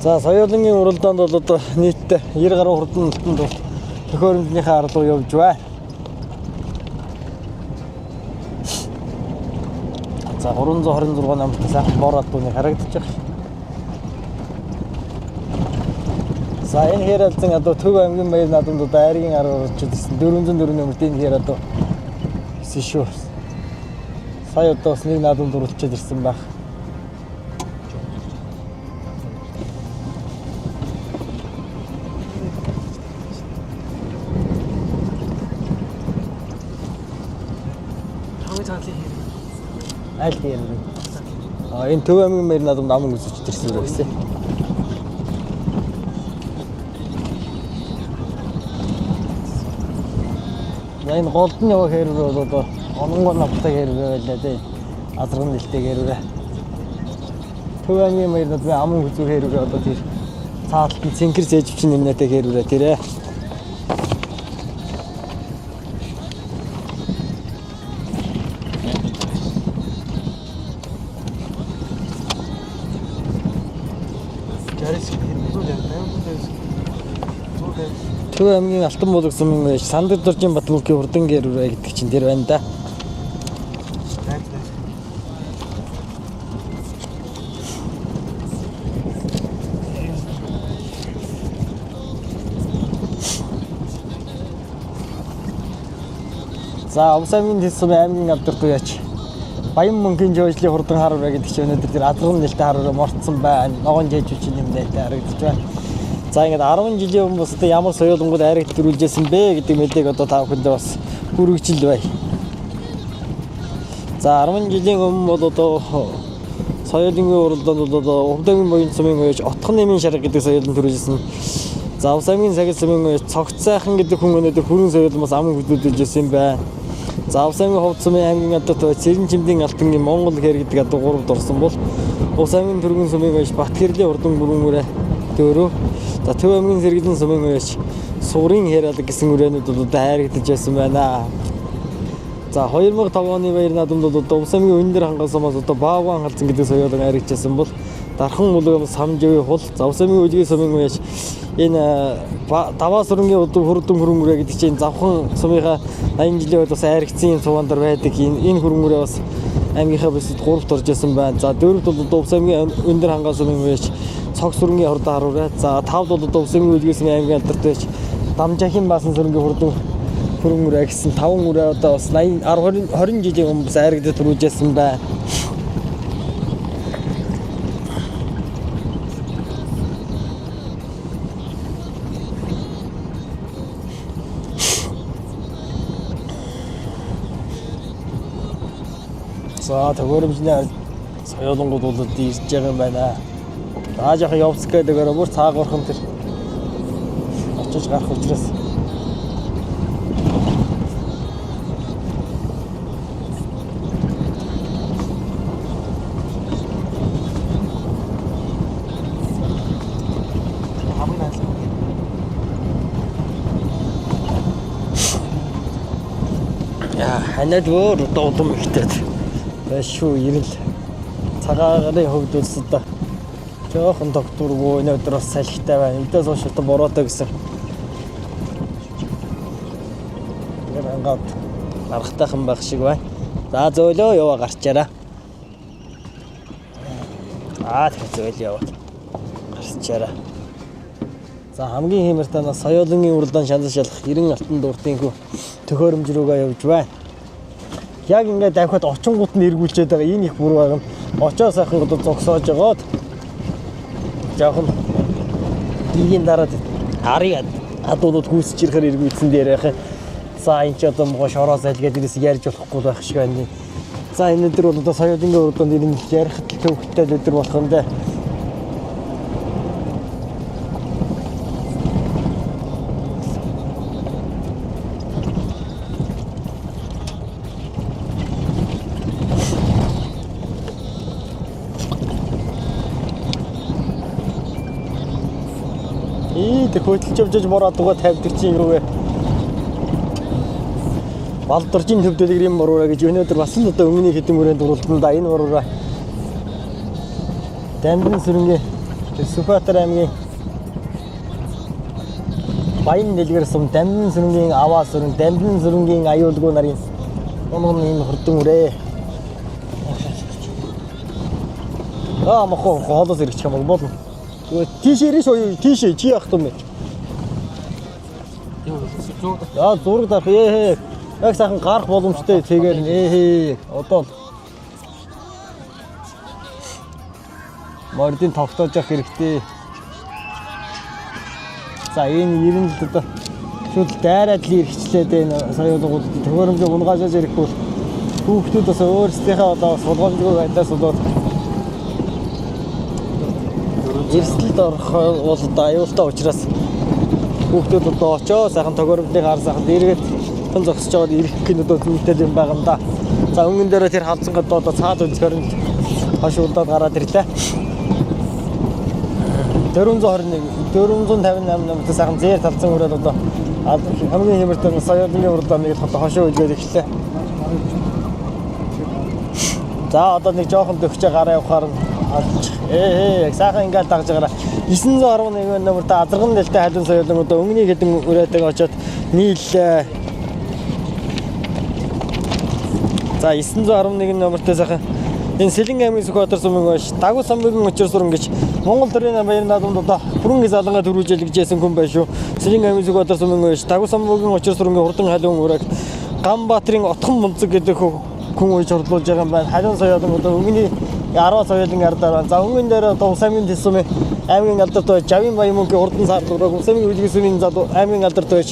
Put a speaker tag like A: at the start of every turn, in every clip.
A: За соёлынгийн уралдаанд бол одоо нийтдээ 90 гаруй хурдан нутанд бол төхөөрөмжийнхээ арлуу явж байна. За 326 намтай сайхан бороод түүний харагдаж байна. За энэ хэрэлцэн одоо Төв аймгийн баяр наадамд одоо айргийн 10 орчод ирсэн 404 нэмэрт энэ хэр одоо ирсэн шүү. Сая одоо бас нэг наадамд уралчод ирсэн баг. Аль тийм вэ? Энэ Төв аймгийн баяр наадамд аман үзэж ирсэн үү гэсэн. Энэ голдны явах хэрэг бол одоо ононгоо навтай хэрэг байлаа дээ. Азарган нэлтэй хэрэг. Төв аймгийн баяр наадмын аман үзүүр хэрэг одоо тэр цаалтан цэнхэр зээжвчин нэмнэтэй хэрэг тэрэ. Төв аймгийн Алтан буулга сумын байж Сандар Доржин Батбүргийн хурдан гэрүүрэ гэдэг чинь тэр байна да. За Увс аймгийн Тэс сумын аймгийн авдаггүй яач. Баян мөнхийн жижиглийн хурдан харуура гэдэг чинь өнөөдөр тэр азарган нэлтэй харуура морцсон байна. Ногоон жижигчин нэмдэлтэй харагдаж байна. За ингээд 10 жилийн өмнө бас одоо ямар соёлонгууд айрагт төрүүлжсэн бэ гэдэг мэдээг одоо та бүхэндээ бас хүргэж бай. За 10 жилийн өмнө бол одоо соёлын уралдаанд бол одоо Увдагын баян сумын уяж Отхон нэмийн шарга гэдэг соёлон төрүүлжсэн. За Увс аймгийн Сагил сумын уяж Цогц сайхан гэдэг хүн өнөөдөр хүрэн соёлон бас аман хөдөлгөжсэн байна. За Увс аймгийн Ховд сумын аймгийн одоо Цэрэн Чимдийн Алтангийн Монгол хэр гэдэг одоо 3-д орсон бол Увс аймгийн Түргэн сумын уяж Батхэрлийн хурдан бүрүүмөрэ дөөрөө. За Төв аймгийн Сэргэлэн сумын уяж Суурын хэрэлэг гэсэн үрээнүүд бол одоо хайрагдаж байсан байна. За 2005 оны баяр наадамд бол одоо Увс аймгийн Өндөр ханган сумаас одоо Баавган халзан гэдэг соёлон хайрагдажсэн бол Дархан мулгам самживын хул За Увс аймгийн Өжгийн сумын уяж энэ Даваа сүрэнгийн хурдан хөрөнгөрөө гэдэг чинь Завхан сумынхаа 80 жилийн үед бас хайрагдсан цувандар байдаг. Энэ хөрөнгөрөө бас аймгийнхаа бисэд 3-т орж исэн байна. За 4-т бол одоо Увс аймгийн Өндөр ханган сумын уяж Цог сүрэнгийн хурдан харуулаа. За 5-д бол одоо Увс аймгийн Өжгийн сумын аймгийн алдартай Дамжахын Баасан сүрэнгийн хурдан хөрөнгөрөө гэсэн 5 үрээ одоо бас 20 жилийн өмнө хайрагдаж төрүүлжсэн байна. За төгөөрөмжний соёлонгууд бол ирж байгаа юм байна. За жоохон явцг гэдэг өөр цаагуурхан тэр очиж гарах учраас ханаад өөр дуудам ихтэй шүү ирэл цагаагаарын хөвд улс одоо жоохон докторгүй өнөөдөр бас салхитай байна. Эндээс хойш одоо бороотой гэсэн. Яг ангаад аргатайхан байх шиг байна. За зөөлөө яваа гарчаараа. Тэгэхээр зөөл яваа. Гарчаараа. За хамгийн хэмэртэй соёлынгийн уралдаан шанал шалах 90 алтан дуртын хүү төхөөрөмж рүүгээ явж байна. Яг ингээд давхад очингууд нь эргүүлчихэд байгаа энэ их бүр байгаа. Очоо сайхан одоо зогсоож байгаад жоохон ийгийн дараад арыг адуудад хүүсч ирэхээр эргүүлсэн дээр яхаа. За энэ ч одоо могоо шороо зайлгээд ирээс ярьж болохгүй байх шиг байна. За энэ өдөр бол одоо соёлынгийн уралдаанд ирэн ярих төвхтэй өдөр болох юм даа. Тэр хөдөлж явж бороод дугаа тавьдаг чинь юугээ Балдоржийн төвдөөлөг юм бороо гэж өнөөдөр бас л одоо өмнөний хэдэн хүрээнд уралдан да энэ бороо Дамбын сүрэнгийн Сүхбаатар аймгийн Баян дэлгэр сум Дамжин сүрэнгийн аваа сүрэн Дамжин сүрэнгийн аюулгүй нарын онон энэ хурдан үрээ. Мохоо хоолоос ирэх юм бол болно. Тийшээрээ шоо тийшээ чи явах юм. Зураг дарах яг сайхан гарах боломжтой тэгээд одоо мордын тогтоож явах хэрэгтэй. За энэ 90 л одоо шууд дайраад л ирчихлээд энэ соёлгууд төхөөрөмжөг унгаажж ирэх бол хүүхдүүд бас өөрсдийнхээ одоо сулгамжгүй байдлаас болоод эрсдэлд орох бол одоо аюултай учраас хүүхдүүд одоо очоо сайхан төхөөрөмжийн хар сайхан дээргээд тон зогсож аваад ирэх гин одоо зүйтэй юм байгаа юм да. За өмнө дээр тэр халдсангад одоо цаад өнцгөр нь хашуулдаад гараад ирлээ. 458 сайхан зээр талцсан өрөөд одоо хамгийн хэмэртэй соёлын урдаа нэг хошоо үлгээд эхэллээ. За одоо нэг жоохон дөхчөө гараа явахаар яг сайхан ингээд дагж байгаа. 911 номертэй азарган нэлтэй халуун соёлын одоо өнгөний хэдэн өрөөдөг очоод нийлээ. За 911 номертэй сайхан энэ Сэлэн аймгийн Сүхбаатар сумын гоош Дагуу самбагийн учир суран гэж Монгол төрийн баяр наадамд одоо хөрөнгө залангаа төрүүлжэлгэжсэн хүн байна шүү. Сэлэн аймгийн Сүхбаатар сумын гоош Дагуу самбагийн учир сурангийн хурдан халуун өрөөг Ганбаатарын Отхон Мунцэг гэдэг хүн үеж орлуулж байгаа юм байна. Халуун соёлын одоо өнгөний 10 соёлын ардаар байна. За өнгөн дээр одоо Усамын дэс сумын аймгийн алдартай Жавин Баян мөнгөний хурдан сар дураг Усамын үлгis сумын аймгийн алдартай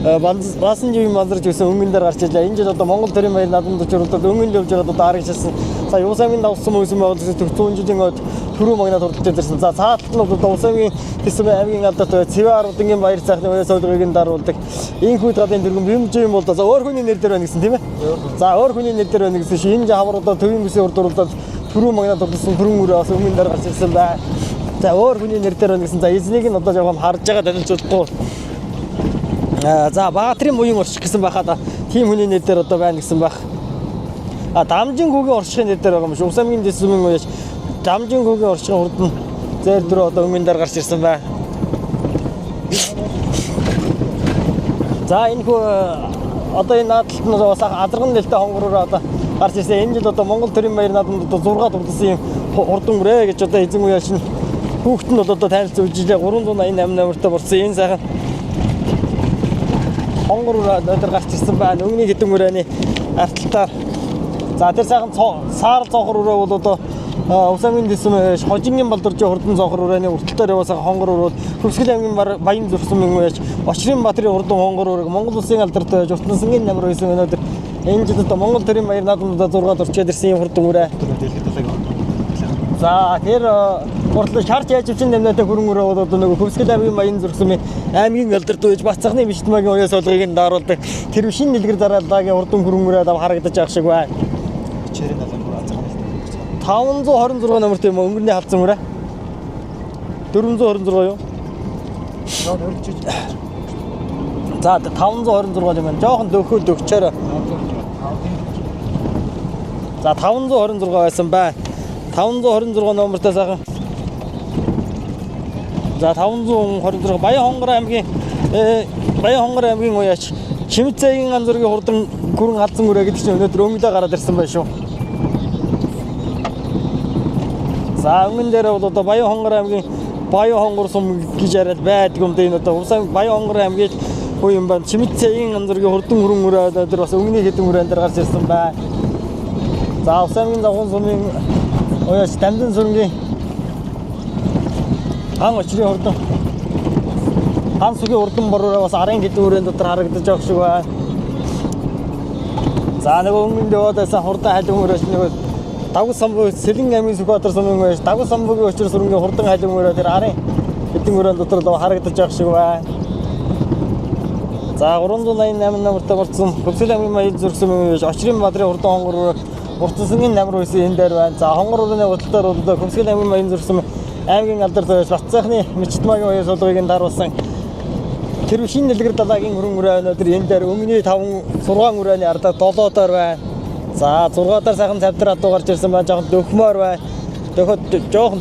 A: баасан живийн мандарч өсөн өнгөн дээр гарч ирлээ. Энэ жил одоо Монгол төрийн баяр наадамд очирлоод өнгөнд явж байгаа одоо аргачлсан. За Усамын давсан мөсөн байгуулсан 400 жилийн од түрүү магнат хурдтай дэрсэн. За цааталт нь одоо Усамын дэс аймгийн алдартай Цэвэр Ардынгийн баяр цаахны уяа соёлгыг даруулдаг. Инхүүд гадын тэргүүн бимжээ юм бол за өөр хүний нэр дээр байна гэсэн тийм ээ. За өөр хүний нэр дээр байна гэсэн шин энэ хавар одоо төвийн бүсийн урд дурлаад түрүү магнат хурдсан түрэн үрээ бас өнгөн дээр гарч ирсэн бай. За өөр хүний нэр дээр байна гэсэн. За эзнийг нь одоо жоохон харж байгаа танилцуулахгүй. За Баатарын буян орчих гэсэн байхад тийм хүний нэр дээр одоо байна гэсэн байх. Дамжин хүүгийн орчихын нэр дээр байгаа юм шүү. Усамын дэс сүмэн уяж Дамжин хүүгийн орчихын хурдан зээл дөрөв одоо өнгөн дээр гарч ирсэн бай. За энэ хүү одоо энэ наадталт нь бас азарган нэлтэй хонгороор одоо гарч ирсэн. Энэ жил одоо Монгол төрийн баяр наадамд одоо 6 дурдсан юм хурдан үрээ гэж одоо эзэн уяа шин хүүхэд нь одоо танилцуулж илээ 388 номертой болсон. Энэ сайхан хонгороор өдөр гарч ирсэн байна. Өнгөний хэдэн өрөөний арталтаар. За тэр сайхан саар цонхор өрөө бол одоо Усамын дэс хожингийн балдуржийн хурдан цонхор өрөөний урталтаар яваасаа хонгор өрөөд Хөвсгөл аймгийн Баян зүрхсүмэн уяж Очрын Баатарын хурдан хонгор өрөөг Монгол улсын алдартай Журтансангийн намар байсан өнөөдөр энэ жил одоо Монгол төрийн баяр наадамд 6 дурчаад ирсэн хурдан өрөө. За тэр уртлаа шарч яаж өвчин нэмнэтэй хөрөнгө өрөө бол одоо нөгөө Хөвсгөл аймгийн Баян зүрхсүмэн аймгийн алдартай уяж Бацсахны Мичтмагийн уяа солгыг нь даруулдаг. Тэр шинэ дэлгэр дараалагийн хурдан хөрөнгө өрөө харагдаж байгаа шиг байна. 526 номертэй юм өнгөрний хавцсан мөрөө 426 юу? За 526 юм байна. Жохон дөгчөөр. За 526 байсан бай. 526 номертой сайхан. За 526 Баян хонгор аймгийн уяач Чимцээгийн ганцургийн хурдан гүрэн халдсан өрөө гэдэг чинь өнөөдөр өнгөлөө гараад ирсэн байна шүү. За өнгөн дээр бол одоо Баян хонгор аймгийн Баян хонгор сум гэж яриад байдаг юм дээ. Энэ одоо Усамын Баян хонгор аймгийн хөө юм байна. Чимцээгийн ганцургийн хурдан хөрөн өрөө өнөөдөр бас өнгөний хэдэн өрөөнд дээр гарч ирсэн байна. За Усамын Завхан сумын уяач Дамжин сүрэнгийн хан очрын хурдан хан сүгийн хурдан бороо бас арын хэдэн өрөөнд дотор харагдаж байгаа шиг байна. За нэг өнгөнд яваадсан хурдан халуун өрөөч нэг Дагуу самбаг Сэлэн аймгийн Сүхбаатар сумын уяж Дагуу самбагийн учир сурангийн хурдан халуун өрөө тэр арын хэдэн өрөөнд дотор харагдаж байгаа шиг байна. За 388 номертой болсон Хөвсгөл аймгийн Баян зүрхсүмэн уяж Очрын Баатарын хурдан хонгор өрөө Уртсангийн намар байсан энэ дээр байна. За хонгор өрөөний худалдаар бол Хөвсгөл аймгийн Баян зүрхсүмэн аймгийн алдартай Бацсахны Мичтмагийн уяа солгыг нь даруулсан. Тэр шинэ дэлгэр далайгийн хөрөнгө өрөө өнөөдөр энэ дээр өмнөний 5 6 өрөөний ардаа 7-доор байна. За 6-даар сайхан цавдар адуу гарч ирсэн байна. Жоохон дөхмөр байна. Дөхөд жоохон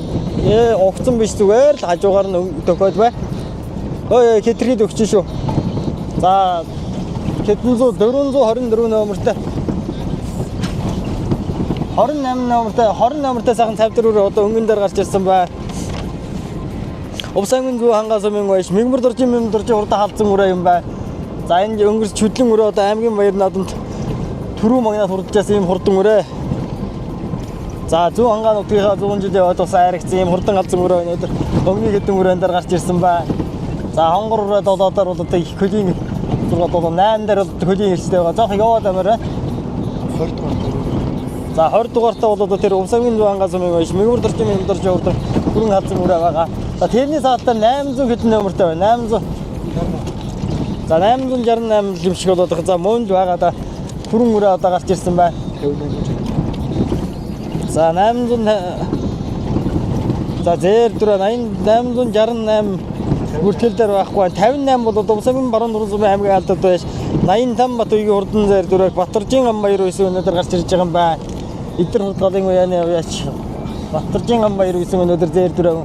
A: огцон биш зүгээр л хажуугаар нь төгөөд бай. Ой хэтэрхийд өгч шүү. За 424 номертой 28 номертой сайхан 54-ээр одоо өнгөн дээр гарч ирсэн бай. Увсангийн зүү хангаас өмнө байж мэгмэр доржин хурдан халдсан үрээ юм бай. За энэ өнгөрч чөдлөн өрөө одоо аймгийн баяр наадамд түрүү магнат хурдчаас ийм хурдан өрөө. За зүү хангаа нутгийнхаа 100 жилийн ойдоос айрагцсан ийм хурдан галзан өрөө өнөөдөр өнгөний хэдэн өрөөнд дээр гарч ирсэн бай. За хонгор өрөө долоодоор бол одоо их хөлийн зургаад бол 8 дээр бол хөлийн ирчтэй байгаа. Жоох яваад амаарай. 20 дугаар. За 20 дугаартаа бол одоо тэр Увсангийн зүү хангаас өмнө байж мэгмэр доржин хурдан хүрэн халдсан өрөө байгаа. За тэрний саатаар 800 хэдэн номертой байна. 800. За 868 юм шиг болоод байгаа. За муунд байгаа да хүрэн өрөө одоо гарч ирсэн байна. За 800 за зэр дөрөв 868 бүртгэл дээр байхгүй 58 бол одоо Увсангийн баруун дурсамын аймгийн алдад байж 85 бат үеийн хурдан зэр дөрөв Батаржин ам баяр үйсэн өнөөдөр гарч ирж байгаа юм байна. Эдгээр хурдгалын уяаны уяач Батаржин ам баяр үйсэн өнөөдөр зэр дөрөв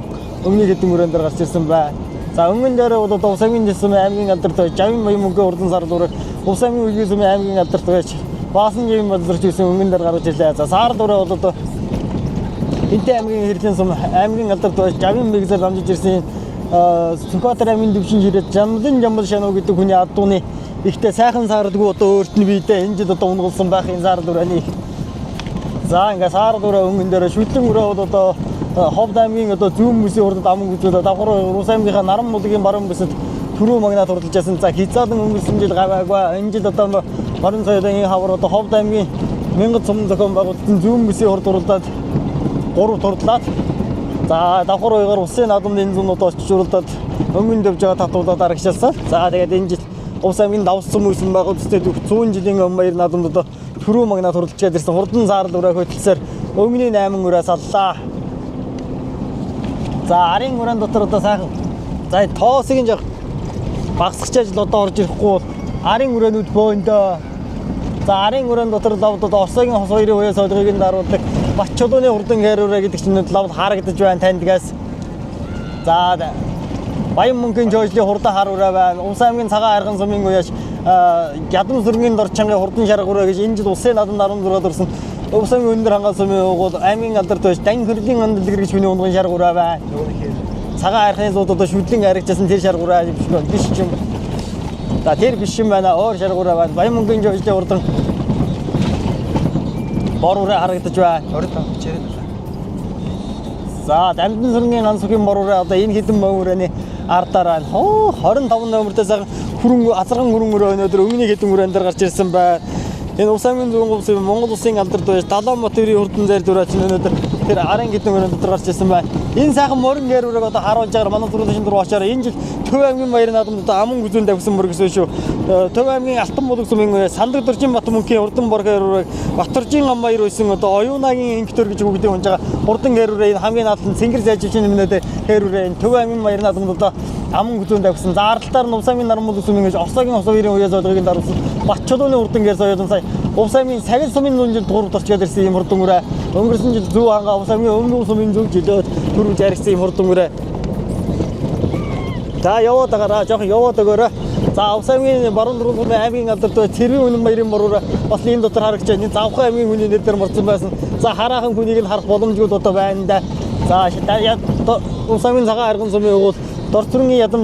A: өмнөний хэдэн өрөөнд дээр гарч ирсэн байна. За өмнө дээр бол одоо Увсангийн дэсмийн аймгийн алдарт байж 60 баян мөнгө хурдан сар дөрөв Увсангийн үеийн аймгийн алдарт байж Баасан жим бодлорч үйсэн өмнө дээр гарч ирлээ. За сар дөрөв бол одоо Энтэй аймгийн хэрлийн сум аймгийн алдарт байж 60 мэгзээр дамжиж ирсэн Сүнхбаатар аймгийн дэвшин жирээд Жамбал шануу гэдэг хүний адууны ихтэй сайхан саардгүй одоо өөрт нь биедээ энэ жил одоо унгалсан байх энэ сар дөрөний. За ингээ сар дөрөв өмнө дээр шүтлэн өрөө бол одоо Ховд аймгийн одоо зүүн мөсийн хурдад аман үзүүлээ давхар Рус аймгийнхаа Наран мулгийн баруун бүсэд түрүү магнат хурдалж ясан. За хязгаалan өнгөрсөн жил гаваагүй энэ жил одоо баруун цайдын хавар одоо Ховд аймгийн 1000 цум зохион байгуулалтын зүүн мөсийн хурд хурдаад 3 турдлаад за давхар уйгаар улсын наадамд энэ зүүнүүд очиж уралдаад өмнө дэвж байгаа татварлаад арагшаалсан. За тэгээд энэ жил Увс аймгийн давсан мөсөн байгуулалтад 100 жилийн өмнө баяр наадамд одоо түрүү магнат хурдалж ирсэн хурдан заарал өрөө хөтөлсөөр өмнөний 8 өрөө саллаа. За арын өрөөнд дотор одоо сайхан за тоосыг нь яг багсгачааж л одоо орж ирэхгүй бол арын өрөөнүүд бөөндөө. За арын өрөөнд дотор лавд одоо Орсогийн хос хоёрын уяа солигыг нь даруулдаг Бач чулууны хурдан гэрүүрэ гэдэг чинь лавд харагдаж байна таньдгаас. За Баян мөнгөний жойжлын хурдан хар өрөө байна. Увс аймгийн цагаан арган сумын уяаш ядам сүргийн дорчангийн хурдан шарга өрөө гэж энэ жил улсын наадамд 16 дурсан Увс аймгийн өндөр ханган сумын угуул аймгийн алдарт байж дан хөрлийн андалгэр гэж хүний унган шарга өрөө байна. Цагаан архны зууд одоо шүтлэн аригчсан тэр шарга өрөө биш юм. За тэр биш юм байна. Өөр шарга өрөө байна. Баян мөнгөний жойжлын хурдан бор өрөө харагдаж байна. 25 чирээд байна. За дамжин сүргийн ганц бүхэн бор өрөө одоо энэ хэдэн мөн өрөөний ардаар байна. 25 номертой сайхан хүрэн азарган хүрэн өрөө өнөөдөр өмнөний хэдэн өрөөнд дээр гарч ирсэн байна. Энэ Увс аймгийн зүүн говьс Монгол улсын алдарт байж Далаанбаатарын хурдан зайр дөрөө чинь өнөөдөр тэр арын хэдэн өрөөнд дотор гарч ирсэн байна. Энэ сайхан морин гэрүүрэг одоо харуулж байгаа манай зүрхлэшин дөрөв очоор энэ жил Төв аймгийн баяр наадамд одоо аман үзүүн давсан мөр гэсэн шүү. Төв аймгийн Алтан булаг сумын Сандаг доржин бат мөнхийн хурдан бор гэрүүрэг Батаржин ам баяр үйсэн одоо оюунагийн инктор гэж үгдээ унж байгаа хурдан гэрүүрээ энэ хамгийн наадам Цэнгэр зайживчийн нэмнээд гэрүүрээ энэ Төв аймгийн баяр наадамд одоо аман үзүүн давсан. Заарлалтаар нь Увс аймгийн Наран булаг сумын Орсогийн хос хоёрын уяа солигыг нь даруулсан Бач чулууны хурдан гэр соёлон сая Увс аймгийн Сагил сумын 100 жил дууралт орчгаад ирсэн юм хурдан өрөө. Өнгөрсөн жил зүү хангаа Увс аймгийн өмнө сумын зөв жилөөд түрүү жаргсан юм хурдан өрөө. За яваад агараа жоохон яваад өгөөрэй. За Увс аймгийн баруун дургуун аймгийн алдарт Тэрвийн үнэн баярын бороо бас энэ дотор харагч байна. Завхан аймгийн хүний нэр дээр морцсон байсан. За хараахан хүнийг нь харах боломжгүй одоо байна да. За Увс аймгийн цагаан арган сумын угуул Дорцрынгийн ядам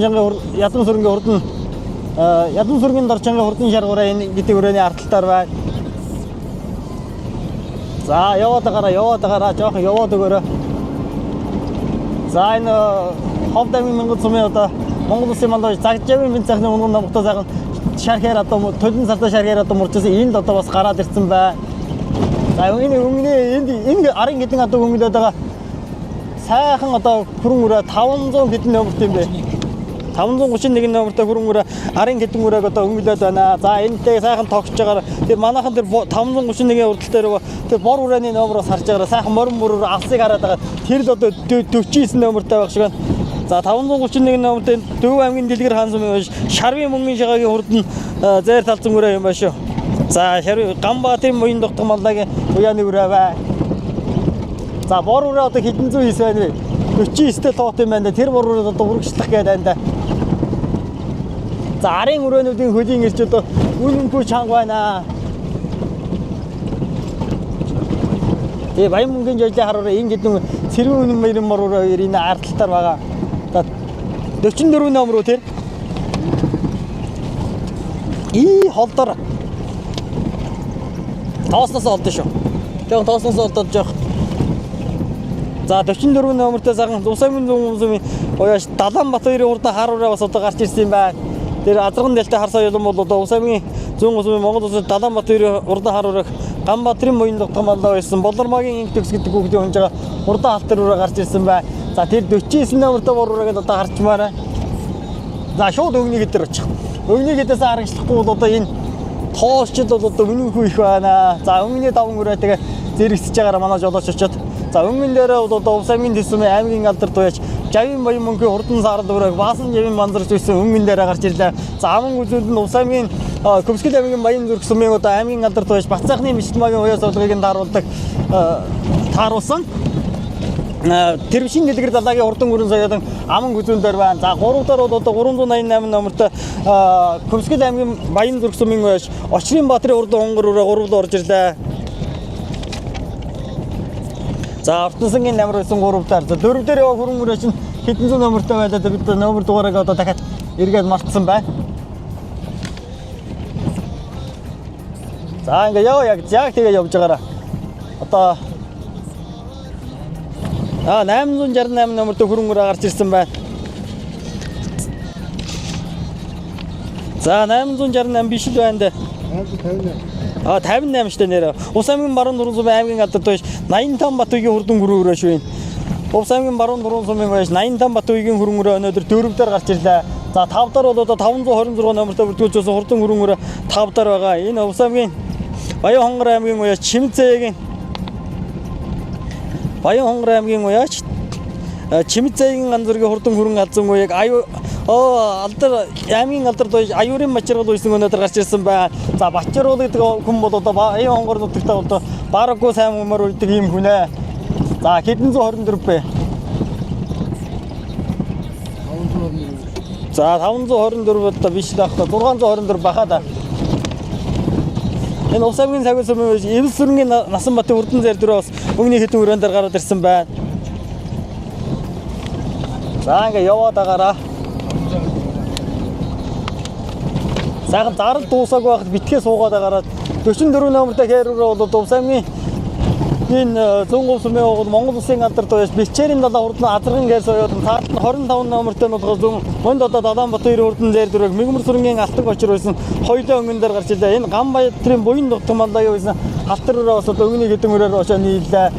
A: сүргийн хурдан ядам сүргийн дорчангийн хурдан шаргуураа энэ гэдэг өрөөний ардталтаар байна. За яваад агараа жоохон яваад өгөөрэй. За энэ Ховд аймгийн Монгол сумын одоо Монгол улсын мандаж Загжавын бенц цахны унган намгтай сайхан шархээр одоо төлөн сартаа шархээр одоо мурчсан энд одоо бас гараад ирсэн байна. За энэ арын гэдэг одоо хүмүүлээд байгаа сайхан одоо хүрэн өрөө 500 хэдэн номертой юм бэ. 531 номертой хүрэн өрөө арын хэдэн өрөөг одоо өнгөлөөд байна. За энэтэй сайхан тогтж байгаа. Тэр манайхан тэр 531-ийн урдтал дээр тэр бор өрөөний номероос харж байгаа сайхан морин мөрөөр алсыг хараад байгаа. Тэр л одоо 49 номертой байх шиг байна. За 531 номертой Төв аймгийн Дэлгэр хаан сумын Шарвын мөнгөний шагагийн хурдан зайр талцсан өрөө юм байна шүү. За Ганбаатарын буян тогтмол маллагийн уяаны өрөө бай. За бор өрөө одоо хэдэн зуун хийс байна вэ? 49-тэй тоот юм байна. Тэр бороо одоо урагшлах гээд байна. За арын өрөөнүүдийн хөлийн ирж одоо үнэнгүй чанга байна. Тэгээ баян мөнгөний жолоо хараараа ингэж нэг цэрүүн үнэн мөрөн мороо энэ ардталтаар байгаа. За 44 номер уу тэр? Холдор. Тоосноос олдсон шүү. Тэгээ тоосноос олдоод жоох. За 44 номертой цагаан Усамын зүүн уяаш Даланбаатарын урдаа хараараа бас одоо гарч ирсэн юм байна. Тэр азарган дэлтэй хар соёлон бол одоо Усамын зүүн Усамын Монгол улсын Даланбаатарын урдаа хараараа Ганбаатарын моён тогтмолоо байсан. Болормагийн инх төгс гэдэг хүүхдийн хонж байгаа урдаа халтар руу гарч ирсэн байна. За тэр 49 номертой боруурааг одоо харчмаарай. За шууд өгнийг дээр очих. Өгнийг дээрээс харагчлахгүй бол одоо энэ тоосчд бол одоо үнэнгүй их байна. За өмнөний даван өрөө тэгээ зэрэгсэж байгаараа манай жолооч очоод. За өмнөн дээрээ бол одоо Усамын дэсмийн аймгийн алдар туяач Жавин баян мөнгөний хурдан саард өрөөг Баасан Жавин манзарч байсан өмнөн дээрээ гарч ирлээ. За аман үзүүлд нь Усамын Көмскөл аймгийн баян зүрх сумын одоо аймгийн алдар туяач Бацаахны Мишмагийн уяа суулгыг нь тааруулсан. Тэр шинэ дэлгэр далаагийн хурдан өрөн соёлын аман гүзүүн дээр байна. За 3 дахь бол одоо 388 номертой Көмскөл аймгийн баян зүрх сумын уяач Очрын Баатрын хурдан хонгор өрөө 3 орж ирлээ. За Ортонсонгийн номер 3 дахь. За 4 дээр яваа хөрөн өрөө чинь хэдэн зуун номертой байлаа да бид номер дугаарыг одоо дахиад эргээд мартсан байна. За ингээ яг тэгээ явж байгаараа. Одоо 868 номертой хөрөн өрөө гарч ирсэн байна. За 868 биш л байна дээ. 58 штэ нэрэ. Усамын баруун нуруу сумын аймгийн алдар туяач 85 Батүйгийн хурдан хөрөн өрөө шүү. Усамын баруун нуруу сумын уяаш 85 Батүйгийн хөрөн өрөө өнөөдөр 4 дээр гарч ирлээ. За 5 дээр бол одоо 526 номертой бүрдүүлж байсан хурдан хөрөн өрөө 5 дээр байгаа. Энэ Усамын Баян хонгор аймгийн уяач Чимэцээгийн Баян хонгор аймгийн уяач Чимэцээгийн ганцзэргийн хурдан хөрөн алзан уяаг алдар аймгийн алдар туяач аюурын бачиргал үйсэн өнөөдөр гарч ирсэн байна. За бачиргал гэдэг хүн бол одоо Баян хонгор нутагтаа одоо бараггүй сайн өмөр үлдэг юм хүн ээ. За хэдэн 124 бэ? За 524 одоо биш л ахта 624 баха да. Энэ Усамын цагаан сумын Эвс сүрэнгийн Насанбатын хурдан зэр дөрөө бас өгний хэдэн өрөөнд дээр гараад ирсэн байна. За ингээ яваад байгаараа. Сайхан зарал дуусаагүй байхад битгээ суугаад байгаараа 44 номертой хэрүүрээ бол Усамын энэ зүүн сумын бол Монгол улсын алдар туяач Бэлчээрийн далаа хурдан азарган гэр соёод цаалт нь 25 номертой нь бол зүүн монд одоо Даланбаатарын хурдан зэр дөрөг Мэгмар сүрэнгийн алтан гочор байсан хоёулаа өнгөн дээр гарч ирлээ. Энэ Ганбаатарын буян тогтмолоо байсан халтар өрөө бас одоо өгний хэдэн өрөөр очоо нийллээ.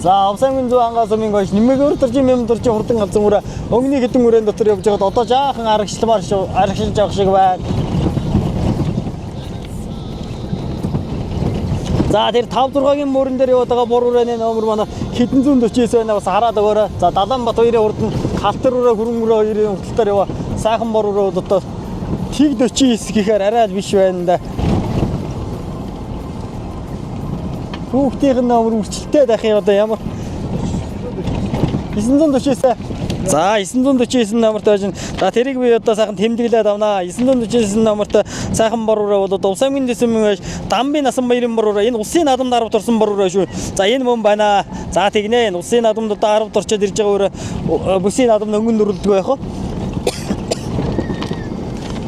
A: За Усамын зүүн ангаа сумын гош нэмэгөр төржин юм төржин хурдан галзан өрөө өгний хэдэн өрөөнд дотор явж байгаад одоо жаахан арагшилж явах шиг байна. За тэр 5-6-гийн мөрөн дээр яваад байгаа боруурааны номер манай хэдэн зүүн 49 байна бас хараад өгөөрэй. За Даланбаатарын хурдан халтар өрөө хөрөн өрөө хоёрын хурдтаар яваа сайхан боруура бол одоо тэг 49 гэхээр арай л биш байна да. Хүүхдийн номер үрчлэлтэй байх юм одоо ямар 949. За 949 номертой байна. За тэрийг би одоо сайхан тэмдэглээд авнаа. 949 номертой сайхан боруура бол одоо Усамын дэсмийн Дамбын насан баярын боруура. Энэ улсын наадамд 10 орсон боруура шүү. За энэ мөн байна. За тэгнэ. Энэ улсын наадамд одоо 10 орчод ирж байгаа өөрөө бүсийн наадамд өнгөн дүрлдэг байх уу?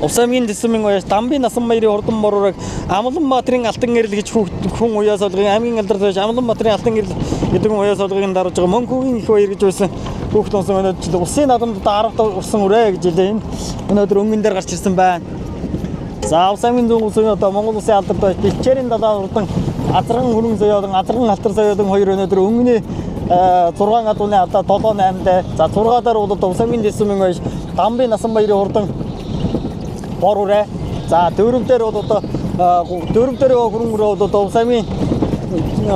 A: Усамын дэсмийн Дамбын насан баярын хурдан боруурааг Амланбаатарын алтан гэрэл гэж хүн уяа суулгын аймгийн алдар туяач Амланбаатарын алтан гэрэл гэдэг уяа суулгыг дарж байгаа Мөнхөгийн их баяр гэж байсан хүүхд онсон өнөөдөр улсын наадамд 10 урсан үрээ гэж хэлээ. Энэ өнөөдөр өнгөн дээр гарч ирсэн байна. За Усамын зүүн улсын одоо Монгол улсын алдар туяач Бэлчээрийн далаа хурдан азарган хөрөн соёолон азарган алтар соёолон хоёр өнөөдөр өнгөний 6 гадууны одоо 7-8 дээр за 6 дээр бол одоо Усамын дэсмийн Дамбын насан баярын хурдан боруура. За 4 дээр бол одоо 4 дээр хөрөн өрөө бол одоо Усамын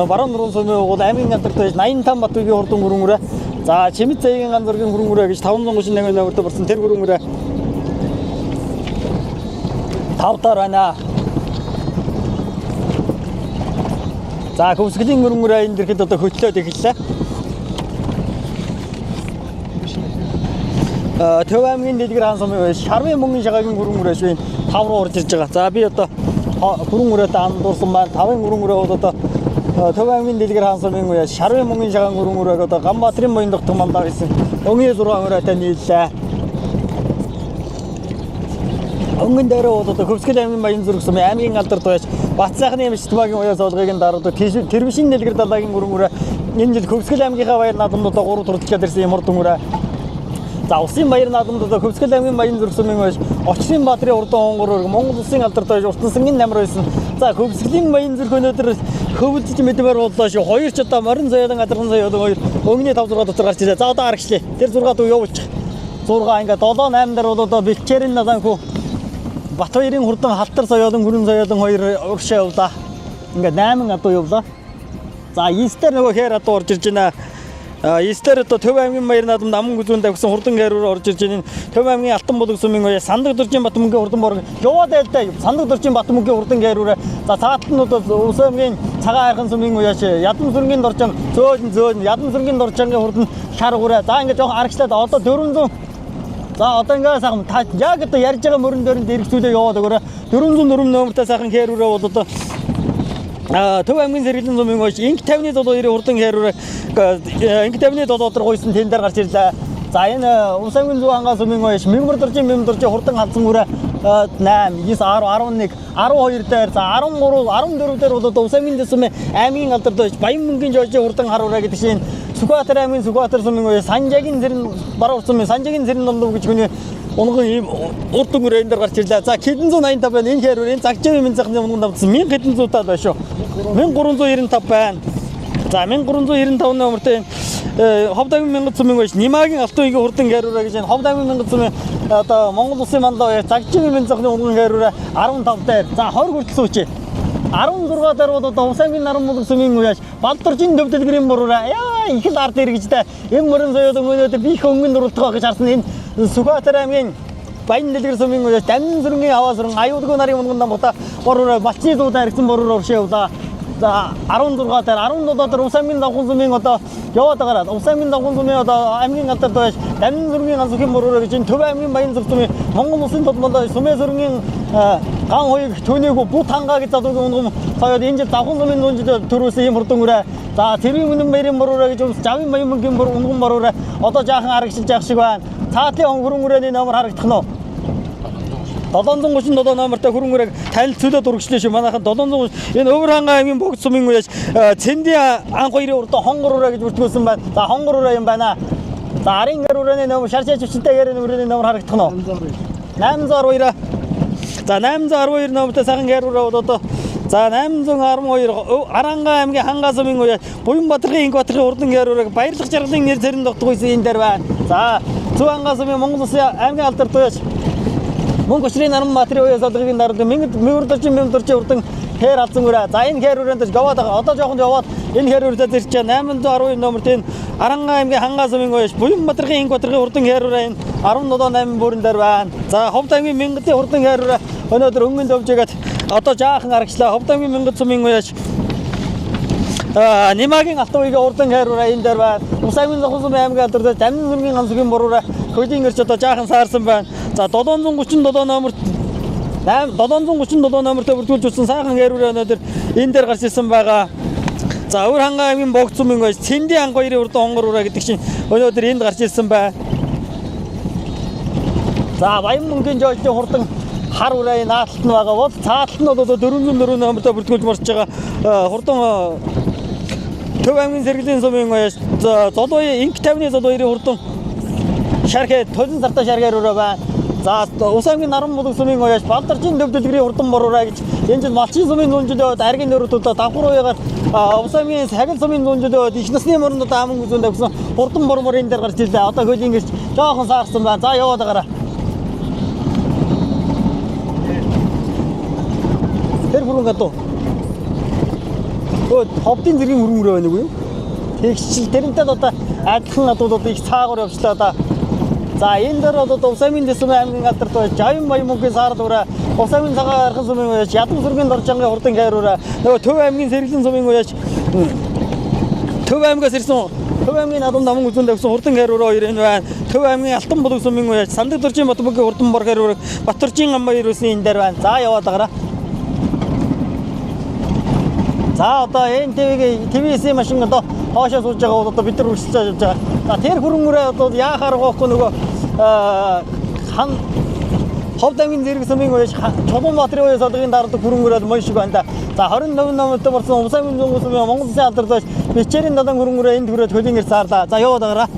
A: баруун нуруу сумын бол аймгийн алдар туяач 85 Батүйгийн хурдан хөрөн өрөө. За Чимэцээгийн ганцзэргийн хөрөн өрөө гэж 538 номертой болсон тэр хөрөн өрөө 5 дээр байна. За Көмскөлийн хөрөн өрөө энэ дэрхэд одоо хөтлөөд эхэллээ. Төв аймгийн дэлгэр хаан сумын байж Шарвын мөнгөний шагагийн гүрэн үрээс байна. 5 руу орж ирж байгаа. За би одоо гүрэн үрээтэй андуурсан байна. 5-ын гүрэн үрээ бол одоо Төв аймгийн дэлгэр хаан сумын байж Шарвын мөнгөний шагагийн гүрэн үрээг одоо Ганбаатарын буян дохтон мандаа гэсэн өнгийн 6 үрээтэй нийллээ. Өнгөн дээрээ бол одоо Хөвсгөл аймгийн баян зүрх сумын аймгийн алдарт байж Бат сайхны Мичтбагийн уяа суулгыг дараадаг тэрвшин дэлгэр далайгийн гүрэн үрээ энэ жил Хөвсгөл аймгийнхаа баяр наадамд одоо 3 турталчаад ирсэн юм урдан үрээ. За улсын баяр наадамд одоо Хөвсгөл аймгийн баян зүрх сумын байж Очрын Баатрын урдан хонгор өрг Монгол улсын алдарт байж Уртансангийн намар байсан. За Хөвсгөлийн баян зүрх өнөөдөр хөвөлдөж мэдмээр боллоо шүү. Хоёр ч одоо морин соёлын адарган соёлын хоёр өнгөний 5 6 дотор гарч ирээ. За одоо харагчлаа. Тэр 6 дуу явуулчих. 6 ингээ 7 8 дээр бол одоо бэлчээрийн наданхүү Батбаярын хурдан халтар соёлын хүрэн соёлын хоёр урагшаа явлаа. Ингээ 8 адуу явлаа. За 9 дээр нөгөө хээр адуу орж ирж байна. 9 дээр одоо Төв аймгийн баяр наадамд аман гүзүүнд тавьсан хурдан хэрүүр орж ирж байна. Төв аймгийн Алтан булаг сумын уяа Сандаг дуржийн Батмөнгийн хурдан борг яваад байлаа. Сандаг дуржийн Батмөнгийн хурдан хэрүүрээ за цаатланууд Улс аймгийн Цагаан хайрхан сумын уяаш Ядам сүргийн доржин зөөн Ядам сүргийн доржингийн хурдан шар гураа. За ингээ жоохон аргачлаад одоо 400 за одоо ингээ сайхан яг одоо ярьж байгаа мөрөн дөрөнд дэрэгцүүлээ яваад өгөөрэй. 404 номертай сайхан хэрүүрээ бол одоо Төв аймгийн Сэргэлэн сумын гош инг 50-ны 70 хурдан хэрүүрээ инг 50-ны 70 дотор гойсон тэн дээр гарч ирлээ. За энэ Улс аймгийн Зүүн хангаа сумын гош Мэмбэр дуржин хурдан хандсан үрээ 8 9 10 11 12 дээр за 13 14 дээр бол одоо Улс аймгийн сумын аймгийн алдарт байж Баян мөнгөний жожийн хурдан харуура гэдэг чинь Сүхбаатар аймгийн Сүхбаатар сумын гош Санжаагийн зэрэн баруун сумын Санжаагийн зэрэн нондов гэж хүний унган ийм урдан үрээ энэ дээр гарч ирлээ. За хэдэн 185 байна. Энэ хэрүүр энэ цагчийн минь захны унган давтсан 1000 хэдэн зуутаад байна шүү. 1395 байна. За 1395 номертэй Ховдагын мянган сумын гош Нимагийн алтан үйгийн хурдан хэрүүрээ гэж энэ Ховдагын мянган сумын одоо Монгол улсын мандаа цагчийн минь захны унган хэрүүрээ 15 дээр. За 20 хүртэл сууч. 16 дээр бол одоо Улс аймгийн наран булаг сумын уяаш Балдоржийн төв дэлгэрийн мөрөөрэ яа их л ард иргэжтэй энэ мөрөн соёлын өнөөдөр би их өнгөнд дурлах гэж харсан энэ Сүхбаатар аймгийн Баян дэлгэр сумын уяаш Дамжин сүргийн аваа сүрэн аюулгүй нарын унган дамгата бороо малчны дуудаа хэрэгсэн бороо уршаа явлаа. За 16 дээр 17 дээр Улс аймгийн давхын сумын одоо яваад байгаа. Улс аймгийн давхын сумын одоо аймгийн алдарт байж Дамжин сүргийн ганц бүхэн бороо гэж энэ Төв аймгийн Баян зүрх сумын Монгол улсын тодмондоо сумын сүргийн ган хоёрыг түүнийгөө бут хангаа гэж залуугийн унган соёл энэ жил давхын сумын нүүнжид төрүүлсэн юм хурдан үрээ. За тэрийн үнэн баярын бороо гэж Жавын баян мөнгөний унган бороо одоо жаахан харагшилж явах шиг байна. Цаатлын хөрөн үрээний номер харагдах нь 737 номертой хөрөн үрээг танилцуулаад урагшлаа шүү. Манайхан 730 энэ Өвөр хангаа аймгийн богд сумын уяаш Цэндийн анх хоёрын урд хонгор үрээ гэж бүртгүүлсэн байна. За хонгор үрээ юм байна. За арын гэр үрээний номер шарчаач хүчтэй гэрээний үрээний номер харагдах нь 812. За 812 номертой сайхан гэр үрээ одоо за 812 Аранга аймгийн Хангаа сумын уяаш Буян Батрын Инкбатрын урдан гэр үрээ баярлах жаргалын нэр зэрэг тогтгойсон энэ дээр байна. За Зүүн хангаа сумын Монгол улсын аймгийн алдарт уяаш Мөнгө өчрийн наран материал уяас олгын дараад Мэмбэр дуржин урдан хээр алсан үрээ. За энэ хээр үрээнд яваад байгаа. Одоо жоохон яваад энэ хээр үрээд ирч 812 номертэй Аранга аймгийн Хангаа сумын уяаш Буян Батрын Инкбатрын урдан хээр үрээ 17-8 бүрэн дээр байна. За Ховд аймгийн Мянгатын урдан хээр үрээ өнөөдөр өнгөнд өвжгээд одоо жаахан аргачлаа. Ховд аймгийн Мянгат сумын уяаш Нимагийн алтан үйгийн урдан хээр үрээ энэ дээр байна. Улс аймгийн Зохин сумын аймгийн алдарт Дамжин сүргийн ганц бүхэн бороо хөлийн ирч одоо жаахан саарсан байна. За 737 номерт 737 номертой бүртгүүлж утсан сайхан хэрүүрээ өнөөдөр энэ дээр гарч ирсэн байгаа. За Өвөр хангаа аймгийн богд сумын гоёс Цэндийн анх хоёрын урдан хонгор үрээ гэдэг чинь өнөөдөр энд гарч ирсэн байна. За Баян мөнгөний жожийн хурдан хар үрээ наалталт нь байгаа бол цааталт нь бол 404 номертой бүртгүүлж марч байгаа хурдан Төв аймгийн Сэргэлэн сумын гоёс Золой инг 50-ны 72-ийн хурдан шархэ толин сартаа шаргаар өрөө байна. За Улс аймгийн наран булаг сумын гоёш Балдоржийн төв дэлгэрийн хурдан бороо гэж энэ жил Малчин сумын нүүнжидөө аргийн нөрөтөд давхар уяагаар Улс аймгийн Сахил сумын нүүнжидөө их насны мөрөнд аман гүзүүнд тавьсан хурдан бормор энэ дээр гарч ирлээ. Одоо хөлийн гэрч жоохон саарсан байна. За яваад байгаарай. Тэр бүрэн гадуу. Ховдын зэргийн хөрөн үрээ байна уу юу? Тэгшил тэрнтэй одоо адилхан гадууд их цаагаар явчлаа да. За энэ дээр бол Улс аймгийн Дэсмэ аймгийн алдарт байж Жавын баян мөнгөний саард үрээ Улс аймгийн Цагаан хайрхан сумын уяаш Ядам сүргийн доржингийн хурдан хээр үрээ нөгөө Төв аймгийн Сэргэлэн сумын уяаш Төв аймгаас ирсэн Төв аймгийн Надам намын үзүүнд тавьсан хурдан хариураа 2 энэ байна. Төв аймгийн Алтан болог сумын үеж Сандаг дуржийн Батбөгийн хурдан бор хариураг Батөржийн ам баяр үсний энэ дээр байна. За яваад агараа. За одоо энэ ТВ-ийн машин одоо хоошоо сууж байгаа бол одоо бид нар үргэлжлэж явж байгаа. За тэр хөрөнгөрөө одоо яахаар гохгүй нөгөө Ховд аймгийн зэрэг сумын үеж Чулуунбаатарын үеэс одоогийн дараадаг хөрөнгөрөөд мөн шиг байна да. За 29 номертой болсон Увс аймгийн зүүн сумын Монгол Улсын алдартай Бичээрийн дадан хөрөнгөрөө энд хүрээд хөлийн ирж заарлаа. За яваад агараа.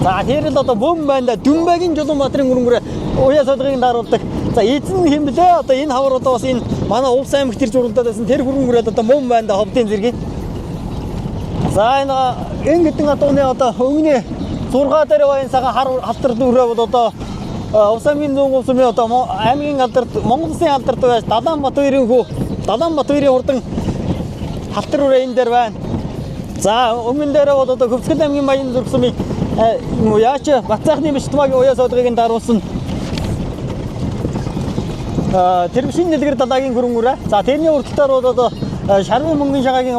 A: За тэр л одоо бөм байна да. Дүнбагийн Чулуунбаатарын хөрөнгөрөө уяас одоогийн дараадаг. За эзэн хэм блэ одоо энэ хавар одоо бас энэ манай Увс аймагт ирж уралдаад байсан тэр хөрөнгөрөөд одоо мөн байна да Ховдын зэрэг. За энэ гэдэг адууны одоо өнгөний Сургаа дээр байна сага халтар дүүрээ бол одоо Увс аймгийн зүүн сумын одоо аймгийн алдарт Монгол Улсын алдарт байж Далаанбаатарын хүү Далаанбаатарын хурдан халтар үрээ энэ дээр байна. За өмнө дээр бол одоо Хөвсгөл аймгийн Баян зүрх сумын яач Бацаахны Бишдмагийн уяас одоогийн даруулсан тэрвшин дэлгэр далаагийн хөрөнгөрөө. За тэрний урталтаар бол одоо Шарвын мөнгөний шагаагийн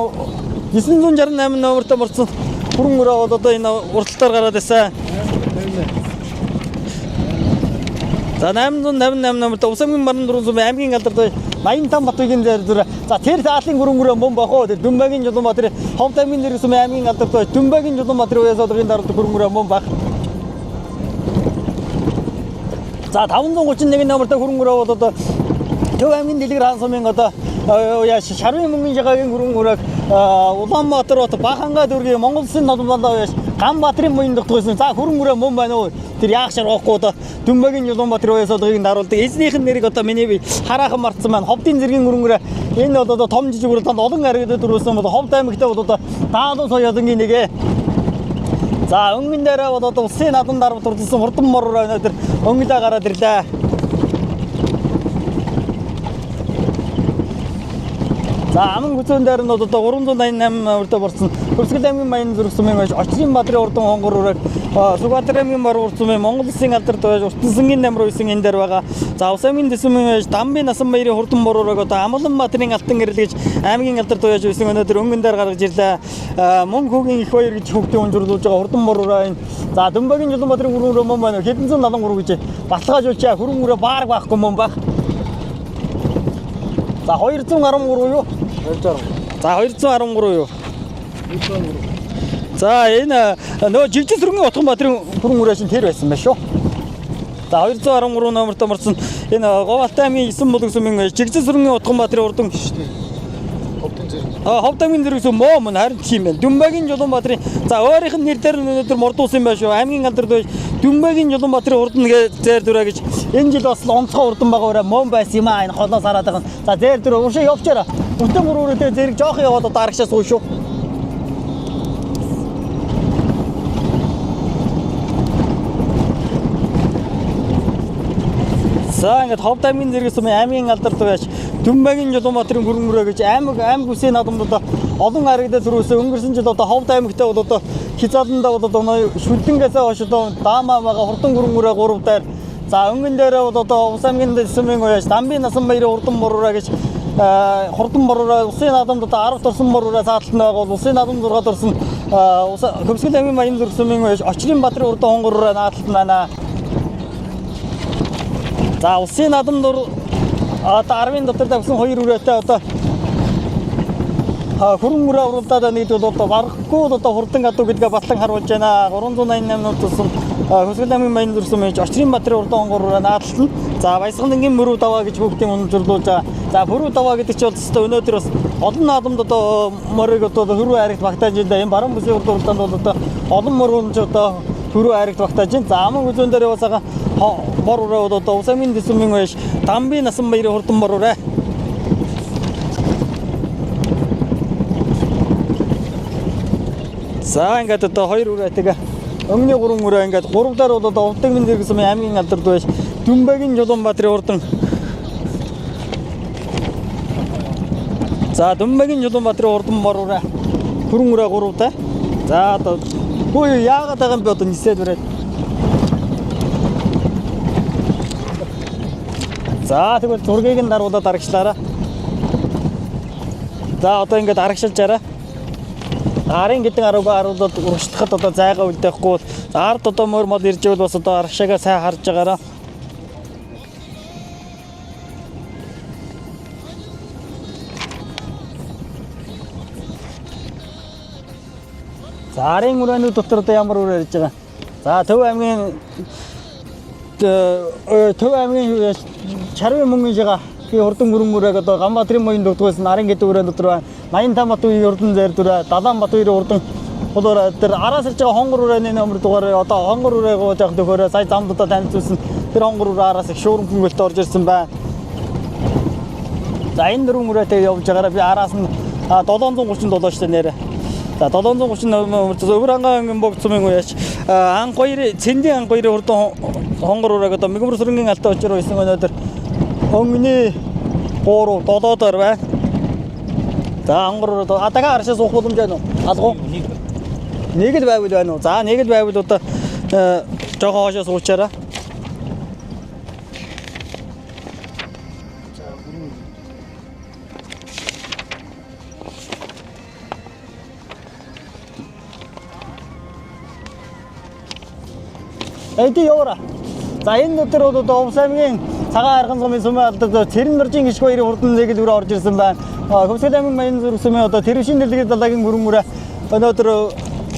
A: 968 номертой морцсон хөрөнгөрөө бол одоо энэ урталтаар гараад байсан. За 888 номертой Увс аймгийн Маран дурын сумын аймгийн алдарт 85 Батбөгийн зэрэг. За тэр заалын хөрөнгөрөө мөн бохоо. Дүнбагийн Чулуунбаатарын Ховд аймгийн зэрэг сумын аймгийн алдарт Дүнбагийн Чулуунбаатарын уяас одоогийн дараадаг хөрөнгөрөө мөн баг. За 531 номертой хөрөнгөрөө бол одоо Төв аймгийн Дэлгэр хаан сумын одоо Шарвын мөнгөний шагаагийн хөрөнгөрөөг Улаанбаатар бот Баханга дүүргийн Монгол Улсын нодлондоо байж Ганбаатарын мөн дутгуулсан. За хөрөнгөрөө мөн байна уу? Тэр яах шаргахгүй одоо Дүнбагийн Чулуунбаатарын уяас одоогийн даруулдаг. Эзнийх нь нэрийг одоо миний хараахан мартсан байна. Ховдын зэргийн хөрөнгөрөө энэ бол одоо том жижиг уралдаанд олон аригад дөрүүлсэн бол Ховд аймагтаа бол одоо Даалуу соёлонгийн нэгэ. За өнгөн дээрээ бол одоо Улсын надан дарамт урдсан хурдан мороо өнөөдөр өнгөлөө гараад ирлээ. За аман хүзүүн дээр нь одоо 388 өртөө борсон Хөвсгөл аймгийн Баян зүрх сумын байж Очрын Бадрын урдан хонгор үрэг Сүгбаатар аймгийн Бар урд сумын Монгол Улсын алдарт байж Уртансангийн намар үйсэн энэ дээр байгаа. За Увс аймгийн дэсмэн байж Дамбын насан баярын хурдан бор үрэг одоо Амгаланбаатарын алтан гэрэл гэж аймгийн алдарт байж үйсэн өнөөдөр өнгөн дээр гаргаж ирлээ. Мөн хүүгийн их баяр гэж хүүхдийн унжруулж байгаа хурдан бор үрэг. За Дүнбагийн Чулуунбаатарын хөрөнгөрөө мөн байна. Хэдэн зуун 73 гэж баталгаажуулчаа хөрөнгөрөө баарг байхгүй мөн баг. За 213 юу? 213. За 213 юу? 213. За энэ нөө Живжил сүргийн Утганбаатарын хөрөнгөрөө шин тэр байсан байх шүү. За 213 номертой морсон энэ Говьалтай аймгийн 9 болог сумын Живжил сүргийн Утганбаатарын урдан Ховд аймгийн зэрэг сум мөн харин тийм байна. Дүнбагийн Чулуунбаатарын за өөрийнх нь нэр дээр өнөөдөр мордуулсан байх шүү. Аймгийн алдарт байж Дүнбагийн Чулуунбаатарын урдан зэр дүрэ гэж энэ жил бас онцгой урдан байгаа мөн байсан юм аа энэ холоос хараад байгаа. За зэр дүрэ уушаа явчаараа. Бүтэн гурваараа зэрэг жоох яваад одоо арагшаа суу шүү. За ингээд Ховд аймгийн зэрэг сумын аймгийн алдарт байж Дүнбагийн Чулуунбаатарын хөрөнгөрөө гэж аймаг үсгийн наадмууд олон аригдаа зөрүүлсэн. Өнгөрсөн жил одоо Ховд аймагтаа бол одоо хязгаарландаа бол одоо шүлдэнгээс хойш одоо даамаа байгаа хурдан хөрөнгөрөө 3 даар. За өнгөн дээрээ бол одоо Увс аймгийн дэсмэн уяж Дамбын насан баярын хурдан бороо гэж хурдан бороо усын наадамд одоо 10 дурсан бороо заалтанд байгаа бол усын наадамд 6 дурсан Хөвсгөл аймгийн Баян зүрх сумын уяж Очрын Бадрын урдан хонгороо наадталт байна. За улсын наадамд одоо 10-ын дотор тавьсан 2 үрээтэй одоо хөрөнгөрөө уралдаад нэгд бол одоо барахгүй одоо хурдан гадуу гэдгээ батлан харуулж байна. 388 нот тусан Хөвсгөл аймгийн Баян зүрх сумын Очрын Бадрын урдан хонгороо наадталт. За Баясгалангийн мөрөв даваа гэж хүүхдийн унжруулж байгаа. За мөрөв даваа гэдэг чинь бол өнөөдөр бас олон наадамд одоо морийг одоо хөрөө харигт багтааж байна. Энэ баруун бүсийн уралдаанд бол одоо олон мөрөнд одоо хөрөө харигт багтааж байна. За аман үзүүн дээр яваасаа бор ураа бол одоо Увс аймгийн дэсмэн байж Дамбын насан баярын хурдан бор ураа. За ингээд одоо 2 үрээтэйгээ өмнө 3 үрээ ингээд 3 даар бол одоо Увдагмын зэрэг сумын аймгийн алдарт байж Дүнбагийн Чулуунбаатарын урдан. За Дүнбагийн Чулуунбаатарын урдан бор ураа хөрөнгөрөө 3 даа. За одоо хөөе яагаад байгаа юм бэ одоо нисээд барайд. За тэгвэл зургийг нь даруулаад аргачлаарай. За одоо ингээд аргашилжаарай. Арын гэдэг аруудад урагшлахад одоо зайгаа үлдээхгүй. Ард одоо мөр мод ирж байвал бас одоо аргашаагаа сайн харж байгаараа. За арын мөрөөнүүд дотор одоо ямар үрээр ирж байгаа. За Төв аймгийн Чарвын мөнгөний жига би хурдан мөрөг одоо Ганбаатарын моён дутгаас Наран гэдэг өрөөнд дотор байна. 85 Батбаяр урдан зайр дүрэ, Далаан Батбаяр урдан болоор тэр араас ирж байгаа хонгор өрөөний номер дугаар одоо хонгор өрөөгөө жоох төхөөрөө сая замдудаа танилцуулсан тэр хонгор өрөө араас их шуурм хөнгөлтөд орж ирсэн байна. За энэ дөрвөн өрөөтэй явж байгаараа би араас нь 737 штэ нэрэ. За 730 Өвөрханган богд сумын уяач анх хоёр цэндийн анх хоёр урдан хонгор өрөөг одоо Мэгмар сүрэнгийн алтай очроо исэн өнөөдөр өнгөний 3 долоодор байна. За хонгор өрөө дахиад аршаа суух боломж байна уу? Алгуу. Нэг л байвал байна уу? За нэг л байвал одоо жоохон хоошоо суучаараа. Эди яваа. За энэ өдөр бол Овс аймгийн цагаан архан сумын сумын алдарт Цэрэн нуржийн гişг баярын хурдан зээгэл өрөө орж ирсэн байна. Хөвсгөл аймгийн Баян зүрх сумын одоо Тэрвшин дэлгэр далайгийн гүрэн мөрөө өнөөдөр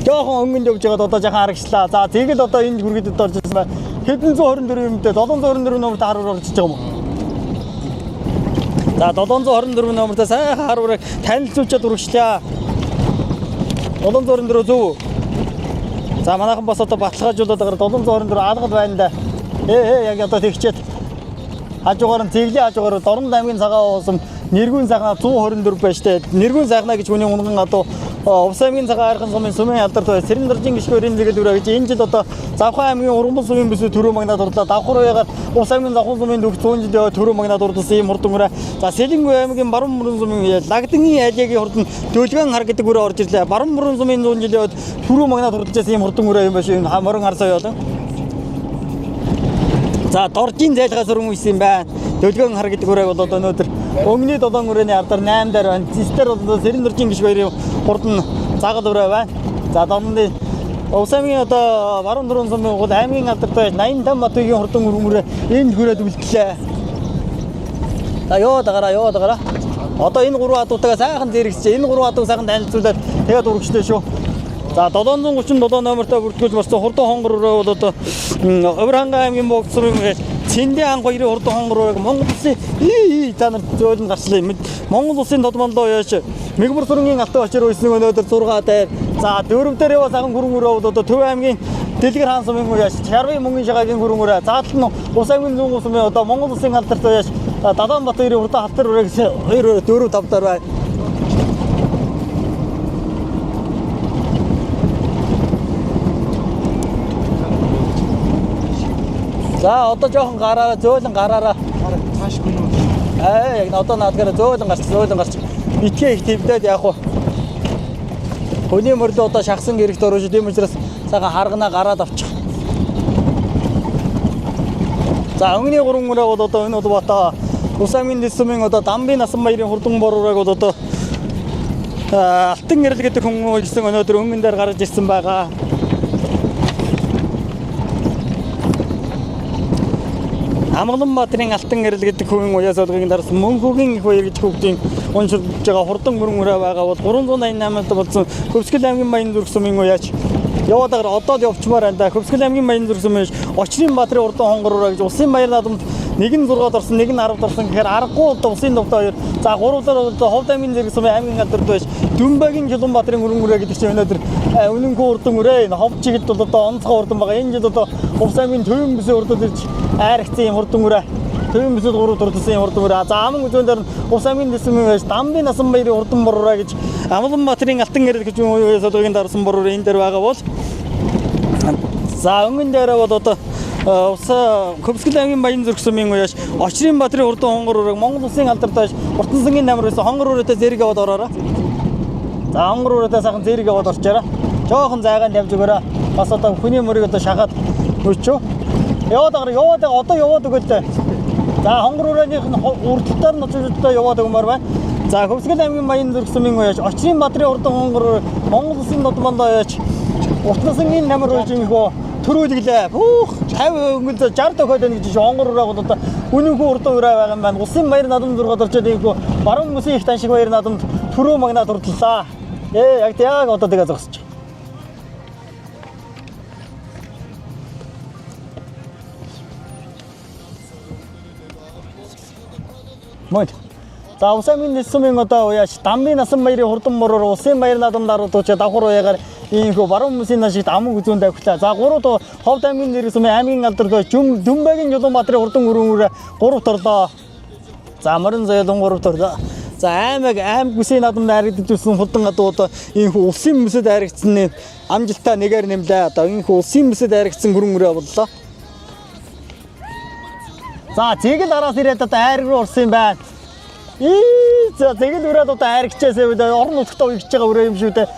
A: жоохон өнгөнд явж байгаад одоо жоохон харагчлаа. За тэгэл одоо энэ хүргэдэд орж ирсэн байна. Хэдэн 124 юмтэй 724 номерт харуураар орж иж байгаа юм уу? За 724 номерт сайхан харуурыг танилцуулчаад үргэлжлэе. 724 зөв. За манайхан бас одоо баталгаажуулаад байгаа 724 алгад байна да. Яг одоо тэгчээд хажуугаар нь Цэглээ хажуугаар Дорнод аймгийн цагаан уусам Нэргүүн сайхна 124 байна штэ. Нэргүүн сайхна гэж хүний унган адуу Овс аймгийн цагаан архан сумын сумын алдарт Цэрэн нуржийн гişг өрийн зээгэл өрөө гэж энэ жил одоо Завхан аймгийн Ургамал сумын бүсээ төрөө магнад дурлаа. Давхар уяагаад Овс аймгийн Завхан сумын дүүх 100 жил яваа төрөө магнад дурласан юм хурдан өрөө. За Сэлэнгүй аймгийн Баруун мөрөн сумын Лагдгийн айлгийн хурдан Дөөлгөн хар гэдэг өрөө орж ирлээ. Баруун мөрөн сумын 100 жил яваад төрөө магнад дурлажсэн юм хурдан өрөө юм байна шүү. Морон харсаа яваа. За Доржийн зайлгаас өрөн үйсэн байна. Дөөлгөн хар гэдэг өрөөг бол одоо өнөөдөр өнгөний 7 өрөөний ардар 8 дээр байна. Зистер бол Цэрэн нуржийн гişг баярын хурдан загал өрөө байна. За Дорнод Овс аймгийн одоо Баруун дөрвөн сумын гол аймгийн алдартай 85 Батбаягийн хурдан өргөмөрөө энд хүрээд үлдлээ. За яваад агараа. Одоо энэ 3 адуутайгаа сайхан зэрэгсчээ. Энэ 3 адууг сайхан танилцуулаад тэгээд үргэлжлэе шүү. За 737 номертой бүртгүүлж болсон хурдан хонгор өрөө бол одоо Өвөрханган аймгийн богд сумын Цэндийн анх хоёрын хурдан хонгор өрөөг Монгол улсын та нар зөөлөн гарчлаа. Монгол улсын тодмондоо яаш Мэгмар сүрэнгийн алтай очроо исэн өнөөдөр 6 дайр. За дөрөвдөр яваа саган гүрэн өрөө бол одоо Төв аймгийн Дэлгэр хаан сумын яаш Чарвын мөнгөний жагагийн гүрэн өрөө. Заатал нь Ус аймгийн зүүн сумын одоо Монгол улсын алдарт яаш Далаан Батбаярын хурдан халтар өрөө гэсэн 2 4 5 дайр байна. За одоо жоохон гараараа зөөлөн гараараа.
B: Цааш гүн үү?
A: Яг одоо наадгаараа зөөлөн гарч. Итгээ их твдээд яах вэ? Хөний мөрлөө одоо шахсан гэрэгт орж тийм учраас цагаан харгана гараад авчих. За өнгөний 3 өрөө бол одоо энэ бол бата Ус аймгийн дэс сумын одоо Дамбын насан баярын хурдан боруурааг бол одоо Алтан гэрэл гэдэг хүн ирсэн өнөөдөр өнгөн дээр гарч ирсэн байгаа. Амгаланбаатарын Алтан гэрэл гэдэг хүн уяас олгын дараас Мөнхөгийн их баяр гэж хүүхдийн уншилж байгаа хурдан мөрөн өрөө байгаа бол 388-д болсон Хөвсгөл аймгийн Баян зүрх сумын уяач яваад байгаа одоо л явчмаар байна да. Хөвсгөл аймгийн Баян зүрх сумын Очрын Баатрын урдан хонгор өрөө гэж улсын баяр наадамд нэг нь 6-д орсон, нэг нь 10-д орсон гэхээр аргагүй одоо улсын довтой 2. За 3-аар одоо Ховд аймгийн зэрэг сумын аймгийн алдарт байж Дүнбагийн Чулуунбаатарын мөрөн өрөө гэдэг чинь өнөөдөр үнэнгүй урдан өрөө. Ховд чигэд бол одоо онцгой урдан байгаа. Энэ жил одоо Овс аймгийн Төвийн бүсээ урдад ирж айрагцсан юм хурдан өрөө. Төвийн бүсэд 3 дурдсан юм хурдан өрөө. За аман үзүүндээр Овс аймгийн дэсмэн байж Дамбын насан баярын хурдан боруура гэж Амгаланбаатарын Алтан гэрэл гэж сологийн дарсан боруур энэ дээр байгаа бол за өнгөн дээр бол одоо Хөвсгөл аймгийн Баян зүрх сумын уяаш Очрын Баатрын хурдан хонгор өрөөг Монгол улсын алдартай Уртан сангийн намар байсан хонгор өрөөтэй зэрэг яваад ороорой. За хонгор өрөөтэй сайхан зэрэг яваад орчоорой. Жоохон зайгаан тавьж өгөөрэй. Бас одоо хүний мөрийг одоо шахаад өчөө. Яваад одоо яваад өгööтэй. За хонгор өрөөнийх нь урдтаар нь очиж яваад өгмөр байна. За Хөвсгөл аймгийн Баян зүрх сумын гоёч Очрын Бадрын урдан хонгор Монгол Улсын нодмондоо яач утгасын намар хөөжингөө төрүүлгэлээ. Хүүх 50 өнгөл 60 тохиод байна гэж хонгор ураа одоо үнэнхүү урдан ураа байгаа юм байна. Улсын баяр надамд зургаад орчод ийгөө баруун хүмүүсийн их таншиг баяр надамд төрөө магнаа дурдлаа. Яг одоо тэгээ зогсож. Мод. За Улсын нийслэлийн одоо яаш Дамбын насан баярын хурдан мороор Улсын баяр надамд даруудч давхар уяагаар ийхүү баруун хүмүүсийн нашигт аман үзүүн тавьчлаа. За 3 доо Ховд аймгийн нэрсмээ аймгийн алдартай Дүмбэгийн Жулуунбаатарын хурдан өрөөнгөөр 3 торлоо. За Морин Зоёлон 3 торлоо. За аймаг бүсийн надамд харагдчихсан хурдан гадууд ийхүү улсын хүмүүсэд харагдсан амжилтаа нэгээр нэмлээ. Одоо ийхүү улсын хүмүүсэд харагдсан хөрөнгөрөө боллоо. За зэгэл араас ирээд одоо айр руу орсон юм байна. За зэгэл үрээд одоо айргчаасаа билээ орон нутгад уягч байгаа өрөө юм шүү дээ.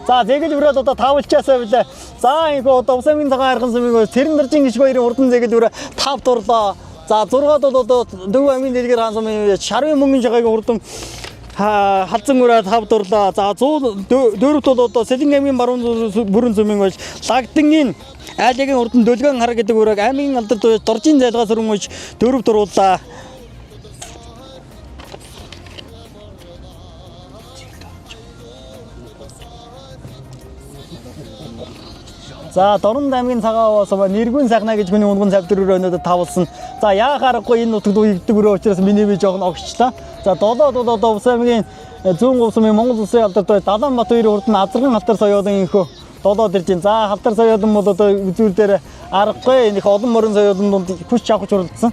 A: За зэгэл үрээд одоо тавлчаасаа билээ. За ийхүү одоо Улсын цагаан хайрхан сумын Цэрэн Даржин гişг баярын урдан зэгэл үрээ 5 дурлаа. За 6-д одоо Дөв аймгийн дэлгэр хаан сумын Шарвын мөнгөн жагагийн урдан халзан үрээ 5 дурлаа. За 104-т бол одоо Сэлэн аймгийн баруун бүрэн сумын гоёч Лагдингийн айлгийн урдан Дөлгөн хар гэдэг өрөөг аймгийн алдартай Доржин зайлгаас өрөнгөж 4 дуруулаа. За Дорн аймгийн цагаан сум Нэргүүн сайхна гэж хүний унган цавтар өрөө өнөөдөр тавлсан. За яа харахгүй энэ нутагт уягддаг өрөө учраас миний би жоохон огчлаа. За 7-д одоо Улсын аймгийн зүүн говь сумын Монгол Улсын алдартай Даланбат хоёрын урд нь Азарган халтар соёолын инхөө 7-д ирж байна. За халтар соёолын бол одоо үзүүр дээр аргагүй энэ олон морин соёолын дунд хүч авах хуралдсан.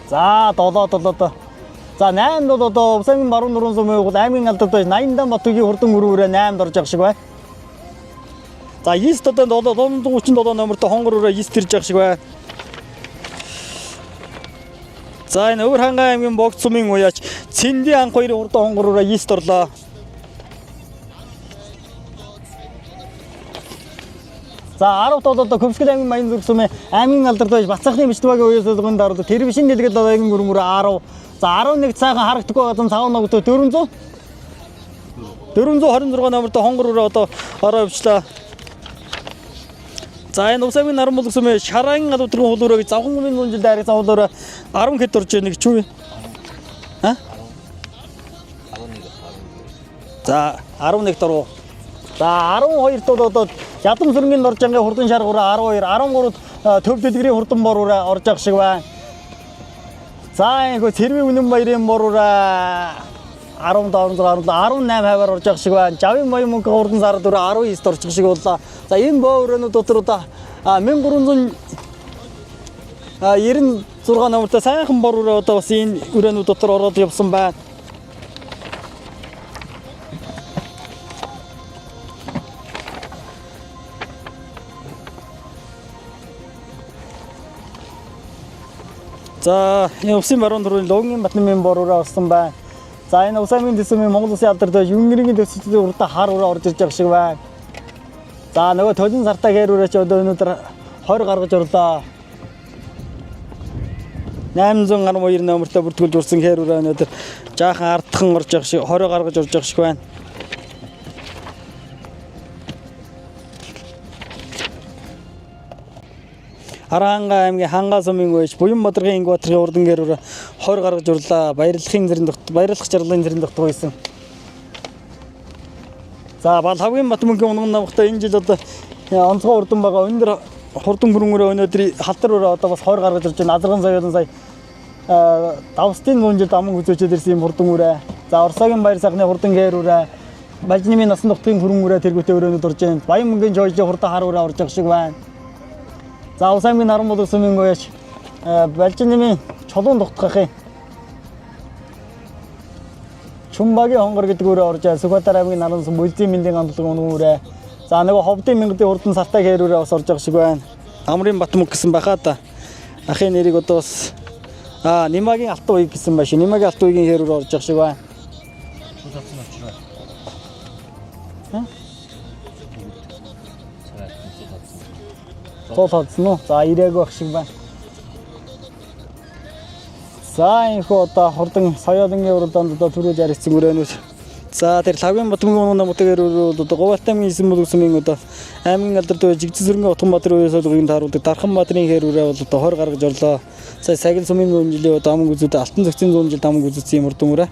A: За 7-д За 8-д бол одоо Улсын аймгийн баруун нурууны сумын бол аймгийн алдартай 80-дан Батүгийн хурдан өрөөрөө 8-д орж явах шиг бай. За 9-д одоо 737 номертой хонгор өрөө 9-д ирж явах шиг бай. За энэ Өвөр хангай аймгийн Богд сумын уяач Цэндийн анх хоёрын хурдан хонгор өрөө 9-д орлоо. За 10-д бол одоо Хөвсгөл аймгийн Баян зүрх сумын аймгийн алдартай Бацахны Мичтбагийн уяас болгонд дараад телевизийн дэлгэл аягийн өрөнгөөр 10. За 11 цаахан харагдахгүй газан цагаан ногдоо 426 номертой хонгор өрөө одоо ороо явчлаа. За энэ Улсын аймгийн наран булаг сумын Шараагийн галуутрын хул өрөөг завхан өмнө мөн жил дайрах завхал өрөө 10 хэд орж ийнэ гэж үү? За 11 дуруу. За 12-т бол одоо Ядам сүрэнгийн Норжангийн хурдан шаргуураа 12, 13-д төв дэлгэрийн хурдан боруура орж явах шиг байна. За энэ Цэрвийн үнэн баярын боруура 17, 18 хаваар орж явах шиг байна. Жавын баян мөнгө хурдан сард өрөө 19-д орчих шиг боллоо. За энэ боо өрөөнүүд дотор одоо 1396 номертой сайхан боруура одоо бас энэ өрөөнүүд дотор ороод явсан байна. За энэ Улсын баруун төрийн Лонгийн Батнамын боруура орсон байна. За энэ Улсын аймгийн дэсмийн Монгол Улсын алдартай Юнгэрийн дэсвэлтийн урдаа хар ураа орж ирж байгаа шиг байна. За нөгөө төлөн сартаа гэрүүрээ ч одоо өнөөдөр 20 гаргаж орлоо. 812 номертой бүртгүүлж урсан гэрүүрээ өнөөдөр жаахан ардхан орж байгаа шиг 20 гаргаж орж байгаа шиг байна. Харанга аймгийн Ханга сумын гоёч Буян Бадрын Ингватрын урдан гэрүүрээ 20 гаргаж урлаа. Баярлах жаргалын зэрэн тогтгоо хийсэн. За Балхавгийн Батмөнгийн унган намхтай энэ жил одоо онцгой урдан байгаа. Өндөр хурдан хөрөнгөрөө өнөөдөр халтар өрөө одоо бас 20 гаргаж ирж байна. Азарган соёлын сая давстын мөн жил аман хүзөөчөд ирсэн юм хурдан үрээ. За Орсогийн баяр сайхны хурдан гэрүүрээ Бажнымын насан тухтын хөрөнгөрөө тэргүүтээ өрөөнөд орж байна. Баян мөнгөний жойжийн хурдан хар өрөө орж байгаа шиг байна. За Улсын аймгийн наран булаг сумын гоёч Балжинымын чулуун тогтхохын Чумбагийн хонгор гэдэг өрөө орж байгаа. Сүхбаатар аймгийн наран сум Бүлзийн мэндийн гандлагын унган өрөө. За нөгөө Ховдын мянгадын урдан сартаа гэрүүрээ бас орж байгаа шиг байна. Амрын Батмөнг гэсэн баха та. Ахын нэрийг одоо бас Нимагийн Алтан уяг гэсэн байна. Нимагийн Алтан уягийн гэрүүрээ орж байгаа шиг байна. Цол хадсан уу? За ирээгүй байх шиг байна. За энэ хөө одоо хурдан соёолынгийн уралдаанд одоо түрүү жаргацсан өрөөнүүд. За тэр Лавгийн Батгүн намтгаар одоо Говьалтамгийн эзэн боловсмын одоо аймгийн алдарт Жигдсэн сүрэнгийн Утганбаатар уясалгын тааруулдаг Дарханбаатарын хэрүүрээ бол одоо хор гаргаж орлоо. Сая Сагил сумын жилийн одоо амг үзүүд Алтан зохицын 100 жил амг үзүүлсэн юм урд өмөрөө.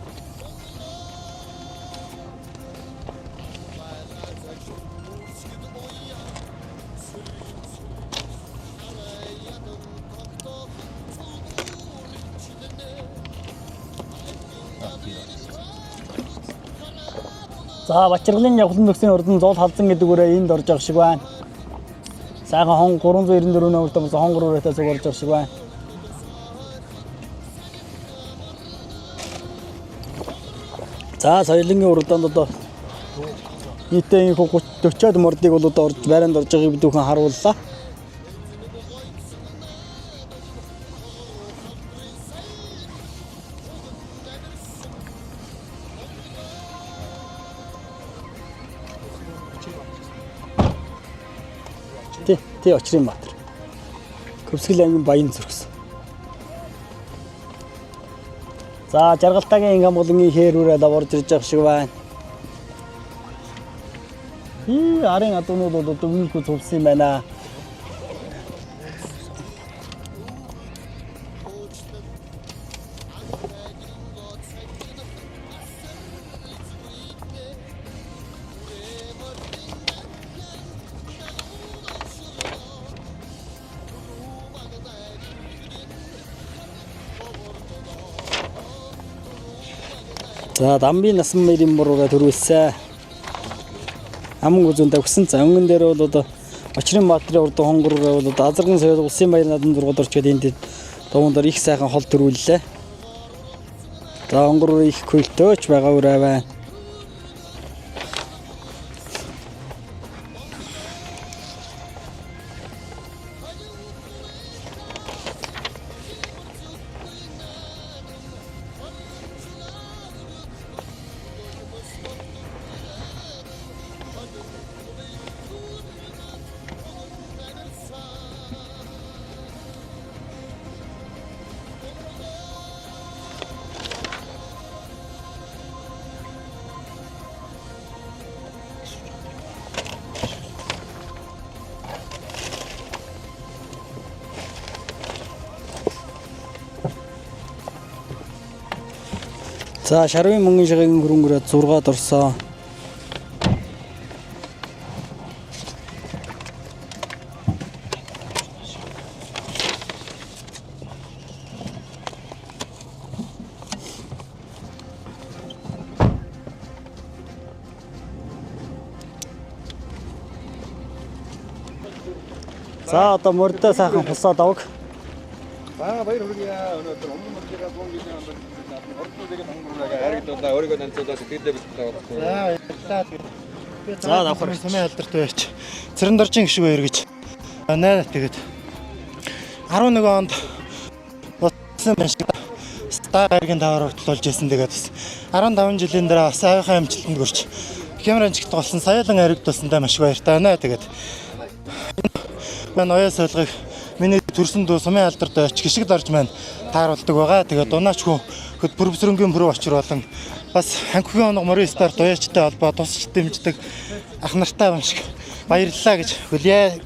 A: За Бачиргалын явхлан төгсгийн урдан зуул халзан гэдэг үрээ энд орж байгаа шиг байна. Сайхан хон 394 номертой болсон хон 3 үрээтэй зүг орж байгаа шиг байна. За соёлынгийн уралдаанд одоо нийтээ энэ 30-40-од мордыг бол одоо орж байранд орж байгааг бүхэн харууллаа. Тэ очрын Баатар. Көвсгөл аймгийн Баян зүрхс. За Жаргалтагийн Ингам болонгийн хэрүүрээ даварж ирж байгаа шиг байна. Арын адуунууд бол одоо үнэхээр цувсан юм байна. За Дамбын насан мэрийн бурууга төрүүлсэн. Аман үзүүндээ өгсөн. За өнгөн дээр бол одоо Очрын Баатарын урд хонгороо бол одоо Азарган соёл улсын баяр наадмын зургад орчод энд дуундар их сайхан хол төрүүллээ. За хонгороо их хөлтөөч байгаа үрээ байна. За Шарвын мөнгөн шагийн хөрөнгөрөө 6-д орсон. За одоо мордоо сайхан хусаад авах.
B: Баяр хүргье. Өнөөдөр өмнө мөрдөгөө дуун жилийн амбар орднуудыг хонгороо харагдуулаа. Өөрийгөө танилцуулаад сэтгэлдээ бэлтгэл авах.
C: За давхар сумын алдарт байж. Цэрэн доржин гişг баяр гэж. Наа тэгээд 11 онд утсан байна шиг. Ста гаргийн даваар хөтлүүлж ясан тэгээд бас 15 жилийн дараа бас аяхаа амжилтанд хүрч Кэмерон чигт голсон саялан харигдуулсандаа маш баяртай байна. Тэгээд манай ояа солигыг миний төрсөн дуу сумын алдарт байж гişг дорж маань тааруулдаг байгаа. Тэгээд дунаач хүн хөт профессорынгийн бүрөө очир болон бас ханхугийн оног морин старт уяачтай холбоо тусч дэмждэг ах нартай байна шиг баярлалаа гэж хүлээ.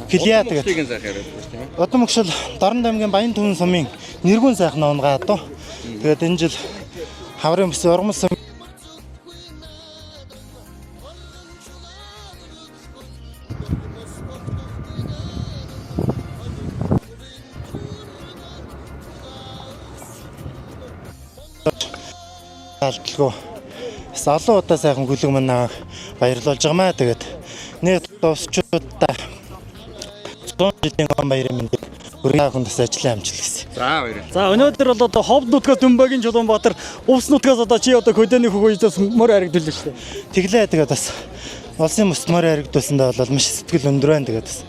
C: Хэлье тэгээд. Одон мөгшөл Дорн аймгийн Баян Түмэн сумын нэргүүн сайхан онгаа доо. Тэгээд энэ жил хаврын бүс урмал сум алдалгүй. Олон удаа сайхан хүлэг манаа баярлуулж байгаамаа. Тэгээд нэг дуусчуудаа 100 жилийн гон баярын мэндийг өргөн хүндэс ажлын амжилт гэсэн.
B: За баяр.
A: За өнөөдөр бол одоо ховд нутгаас Дүнбагийн Чулуунбаатар, Увс нутгаас одоо чи одоо хөдөөний хөгөөжөөс мөр харигдууллаа шүү дээ.
C: Тэглээ тэгээд бас улсын бүс мөр харигдуулсандаа бол маш сэтгэл өндөр байна. Тэгээд бас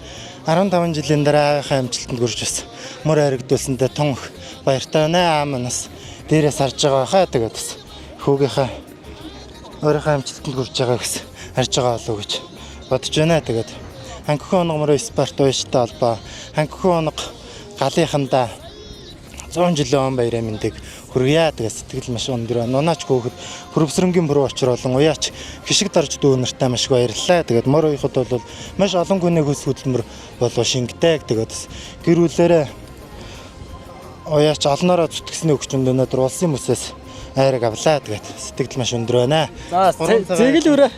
C: 15 жилийн дараа аяхаа амжилтанд хүрч бас мөр харигдуулсандаа тун баяртай байна. Амнаас дээрээс харж байгаа хаа. Тэгээд бас хүүгийнхаа өөрийнхөө амжилтанд хүрч байгааг бас харж байгаа болов уу гэж бодож байна. Тэгээд ханхугийн оног мөрөө спорт ууштай холбоо ханхугийн оног галынхандаа 100 жилийн он баяраа мэндийг хүргье. Тэгээ сэтгэл маш өндөр. Нунаач хөөхд хөрвсрэнгийн бүрүү очир болон уяач хишиг дарж дүү нартай маш их баярлалаа. Тэгээд мөр уяхад бол маш олон гүний хөс хөдөлмөр болоо шингэдэг. Тэгээд гэр бүлээрээ уяач олноороо зүтгэсний өгчөнд өнөөдөр улсын бүсээс айраг авлаа. Тэгээд сэтгэл маш өндөр байна.
A: За зэгэл өрөө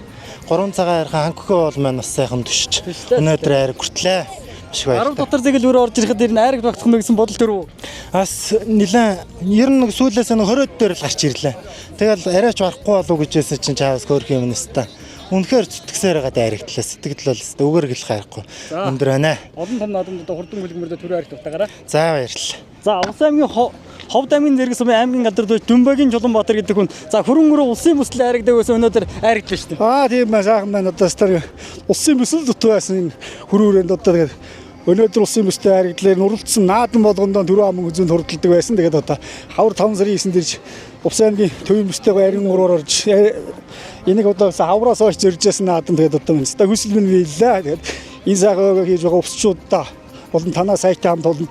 C: 3 цагаан хайрхан ханхөхөө бол маань бас сайхан төшч. Өнөөдөр айраг хүртлээ. Маш баярлалаа.
A: 10 дотор зэгэл өрөө орж ирэхэд ер нь айраг багтах мэ гэсэн бодол төрөв.
C: Бас нилээн ер нь сүүлээс нь 20-од дээр л гарч ирлээ. Тэгэл арайч барахгүй болов уу гэжсэн чинь чаавс хөөрх юм нэстэ. Үнэхээр зүтгэсээр гадаа харигдлаа. Сэтгэл бол өстө өгөр гэлэх хайхгүй. Өндөр байна.
A: Олон том наадамд хурдан хөлбөмбөрөөр төрөө арих тутагаараа.
C: За баярлалаа.
A: За Улс аймгийн Ховд аймгийн зэрэг сумын аймгийн гадар Дүнбагийн Чулуунбаатар гэдэг хүн. За хөрөн өрөө улсын бүсэл айрагдаг байсан өнөөдөр айрагдлаа шүү дээ.
D: Тийм байна. Сайхан байна. Одоо стар улсын бүсэл дутуу байсан энэ хөрөөрөнд одоо тэгээд өнөөдөр улсын бүстэй айрагдлаар нуралдсан наадам болгондоо төрөө аман үзүүнд хурдладаг байсан. Тэгээд одоо хавар 5 сарын 9-нд ирж Улс аймгийн төвийн бүстэй айрын ураар орж энийг одоо хавраас хойш зоржсэн наадам тэгээд одоо минь та хүсэл минь биеллээ. Тэгээд энэ сайхан хийж байгаа өвсчүүддээ болон танаа сайттай хамт олон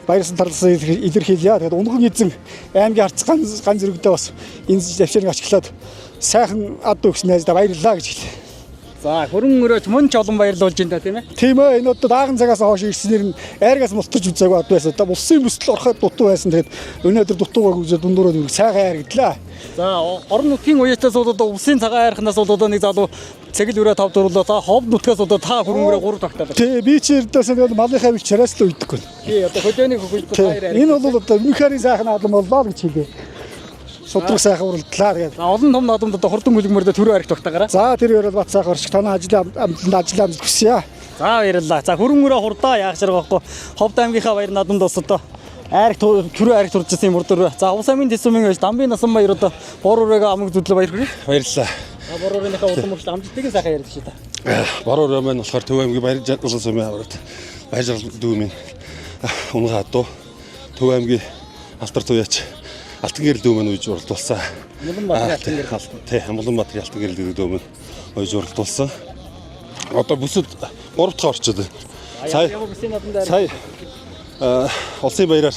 D: баярсан тарлсан илэрхийлье. Тэгээд унган эзэн аймгийн арц ган зэрэгдээ бас энэ завширыг ашиглаад сайхан ад өгс найздаа баярлалаа гэж хэлье.
A: За хөрөн өрөөч мөн ч олон баярлуулж байна тийм ээ.
D: Тийм ээ энэ одоо дааган цагаас хойш ирснээр нь айргаас мултарч үзээгүй ад байсан. Одоо улсын бүсэл ороход дутуу байсан. Тэгээд өнөөдөр дутуугаа үзээд дундуураад сайхан айрагдлаа.
A: За орон нутгийн уяатаас бол одоо улсын цагаан айрханаас бол одоо нэг залуу цэгэл өрөө тав дурлаа. За ховд нутгаас одоо та хөрөн өрөө 3 тогтоод.
D: Тий би чи эрдээс нэг малынхаа бич чараас л үйдэхгүй.
A: Тий одоо хөдөөний хөхөлт баяр айр.
D: Энэ бол одоо үнэхээр сайхан наадам боллоо гэж хэлье. Судраг сайхан уралдлаа тэгээд.
A: За олон том наадамд одоо хурдан хөлбөмбөрөөр төрөө арих тутагаараа.
D: За тэр өрөөл бат сайхан орчих танаа ажиллаа хүсье.
A: За баярлалаа. За хөрөн өрөө хурдаа яах зэрэг байхгүй. Ховд аймгийнхаа баяр наадамд бас одоо айрх төрөө арих туржсэн юм урдэр. За Улс аймгийн дэсвмийн Дамбын насан баяр одоо бор өрөөг амаг зүдлээ баяр хүргэе.
B: Баярлалаа.
A: Бор өрөөнийхөө улам өршил амжилтыг сайхан ярьдаг шүү дээ.
B: Бор өрөө маань болохоор Төв аймгийн баяр улсын сумын аваад баяр дүүмийн унгаа дуу Төв аймгийн алтар туяач Алтан гэрэл дүү маань үйж уралдуулсан.
A: Улаанбаатарын алтан гэрэл.
B: Тий, Улаанбаатарын алтан гэрэл дүү маань үйж уралдуулсан. Одоо бүсэд 3 дахь орчод байна. Сая улсын баяраар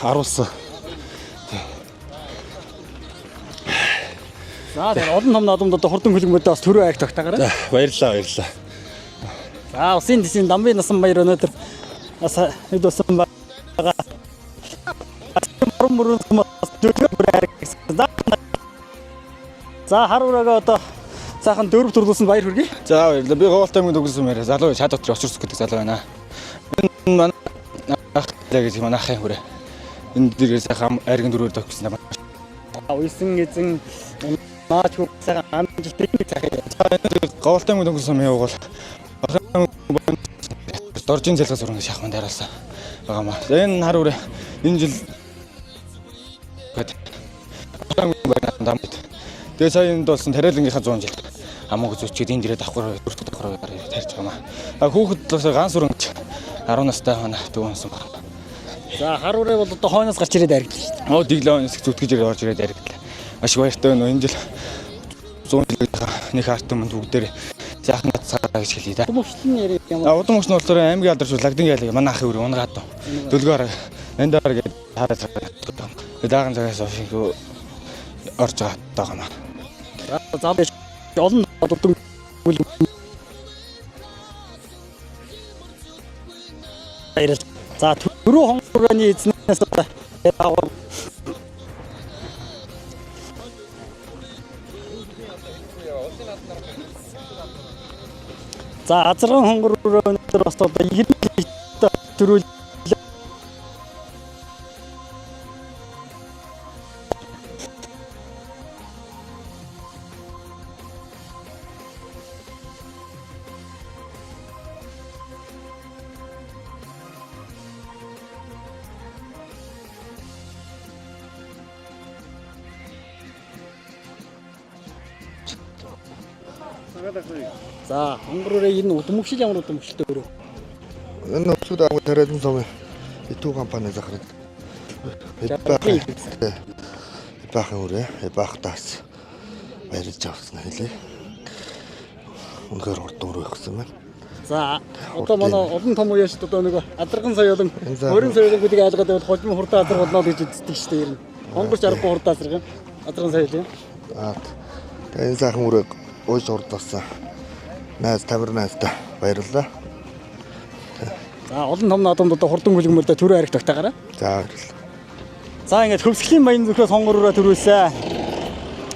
B: аруулсан.
A: За тэр олон том наадамд одоо хурдан хөлбөмбөрөөр бас төрөө айрх тогтаагаараа.
B: За баярлалаа баярлалаа.
A: За улсын дэсийн Дамбын насан баяр өнөөдөр бас хэд болсон байгаа. За хар ураагаа одоо сайхан дөрөв турлуулсан баяр хүргэе.
E: За баярлалаа. Би Говьт аймгийн төгөлсөн мэрэ залуу шат дотор очирсох гэдэг залуу байна. Энэ манай ах гэж манай ахын хүрээ. Энэ дээрээ сайхан айргийн дөрөөр төгсөн юм.
A: Уйсан эзэн наач хөө сайхан амжилт нэг сайхан.
E: Говьт аймгийн төгөлсөн мэй бол доржин зэлгээс өрөнгө шахман дараалсан байгаамаа. Энэ хар үрээ энэ жил тэгээ сая энд болсон тариалангийнхаа 100 жил хамаагүй зүчгээд энэ дээрээ давхар дөрөвт давхар тарьж байгаа маа. Хүүхэд бас ганц өрөнгө 10 настай манай дүүнсэн баг.
A: За хар үрээ бол одоо хойноос гарч ирээд аригдлаа шүү дээ.
E: Оо диглоонс зүтгэж ирээд орж ирээд аригдлаа. Маш баяртай байна. Энэ жил 100 жилийнхаа нэг арт юмд бүгдээр заахан цаа гэж хэлье да.
A: Удам яриа юм.
E: Удам өгч нь болохоор аймгийн алдарч Лагдин гаалыг манай ахын үрээ унгаад доо. Дөлгөөр эндаар гээд хараад байгаа. Дааган цагаас орж байгаа маа.
A: За олон удам баяр. За түрүү хонгорооны эзнээс одоо за азарган хонгор өнөөдөр бас одоо 90 литр төрүүл за хонгороо энэ удмөгшил ямар удмөгшилтэй өрөө.
F: Энэ өсвөр агуу тариалан сумын итүү компани захирал. Баахан үрээ баахтаас баярлж авсан хэлээ. Үнэхээр урд өрөө өгсөн байна.
A: За одоо манай олон том уяашд одоо нэг адраган соёлон, өрн соёлын гэдгийг ойлгоод байвал хожим хурдан адраг болно гэж үздэг шүү дээ ер нь. Хонгорч аргагүй хурдан адраг юм. Адраган соёл юм.
F: Тэгээ энэ сайхан үрэг ууж урдсан. Найз тамир найзтай баярлалаа.
A: За олон том наадамд одоо хурдан хүлгэмэрдэ төрөө ариг тогтаагаарай.
F: За баярлалаа.
A: За ингээд хөвсглийн баян зүрхээс хонгороо төрүүлсэн.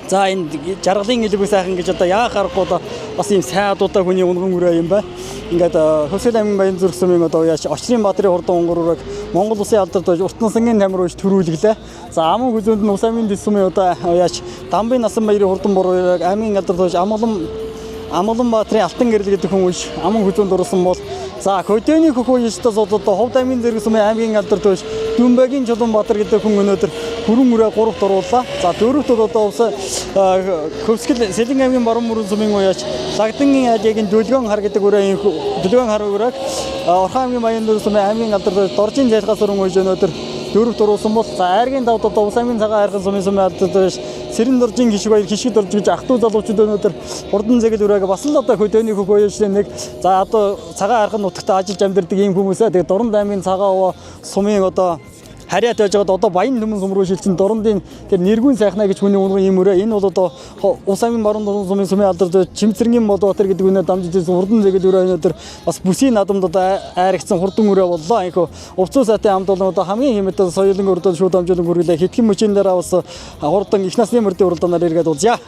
A: За энэ жаргалын илбэг сайхан гэж одоо яах аргагүй одоо бас ийм сайн адуутай хүний унган үрээ юм байна. Ингээд Хөвсгөл аймгийн баян зүрх сүмийн одоо яаш Очрын Баатарын хурдан хонгор үрэг Монгол улсын алдарт Уртанsanгийн тамир ууж төрүүлгэлээ. За аман хүзүүнд нь Ус аймгийн дэс сүмийн одоо яаш Дамбын насан баярын хурдан буруу үрэг аймгийн алдарт ууж Амгалан Баатарын алтан гэрэл гэдэг хүн ууж аман хүзүүнд орсон бол за хөдөөний хөхөө ёстос одоо Ховд аймгийн зэрэг сүмийн аймгийн алдарт ууж Дүнбагийн Чулуунбаатар гэдэг хүн өнөөдөр хүрэн үрээ 3-т оруулаа. За 4-т одоо Хөвсгөл Сэлэн аймгийн баруун мөрөн сүмийн уяач Лагдангийн айлгийн Дүлгэн хар гэдэг Дүлгэн хар үрэг Орхон аймгийн баян зүрх сүмийн аймгийн алдарт Доржин зайлхаас өрөн ууж өнөөдөр 4-т оруулсан бол за айргийн давд одоо Ус аймгийн цагаан хайрхан сүмийн алдарт Сэрэн Доржин гişг баяр гişг дорж гэж ах トゥ залуучууд өнөөдөр хурдан зэгэл үрээгээ бас л одоо хөдөөний хөхөө уяачны нэг за одоо цагаан хайрхан нутагт ажиллаж амьдардаг ийм хүмүүсээ тэгээд Дорн аймгийн цагаан сумын одоо харьяат байж байгаа одоо баян төмөн сум руу шилжсэн Дорндын тэр нэргүүн сайхнаа гэж хүний унган юм өрөө энэ бол одоо Ус аймгийн баруун сумын сумын алдарт Чимцэргийн Модбаатар гэдэг үнээр дамжиж ирсэн хурдан зэгэл өрөө өнөөдөр бас бүсийн надамд одоо айрагцсан хурдан өрөө боллоо. Ийхүү увцуу сайтын хамт олон одоо хамгийн хэмэт соёлын өрдөө шууд дамжуулан хүргэлээ. Хитгэн мөчийн дараа бас хурдан их насны мөрдийн уралдаанаар эргээд уулзъя.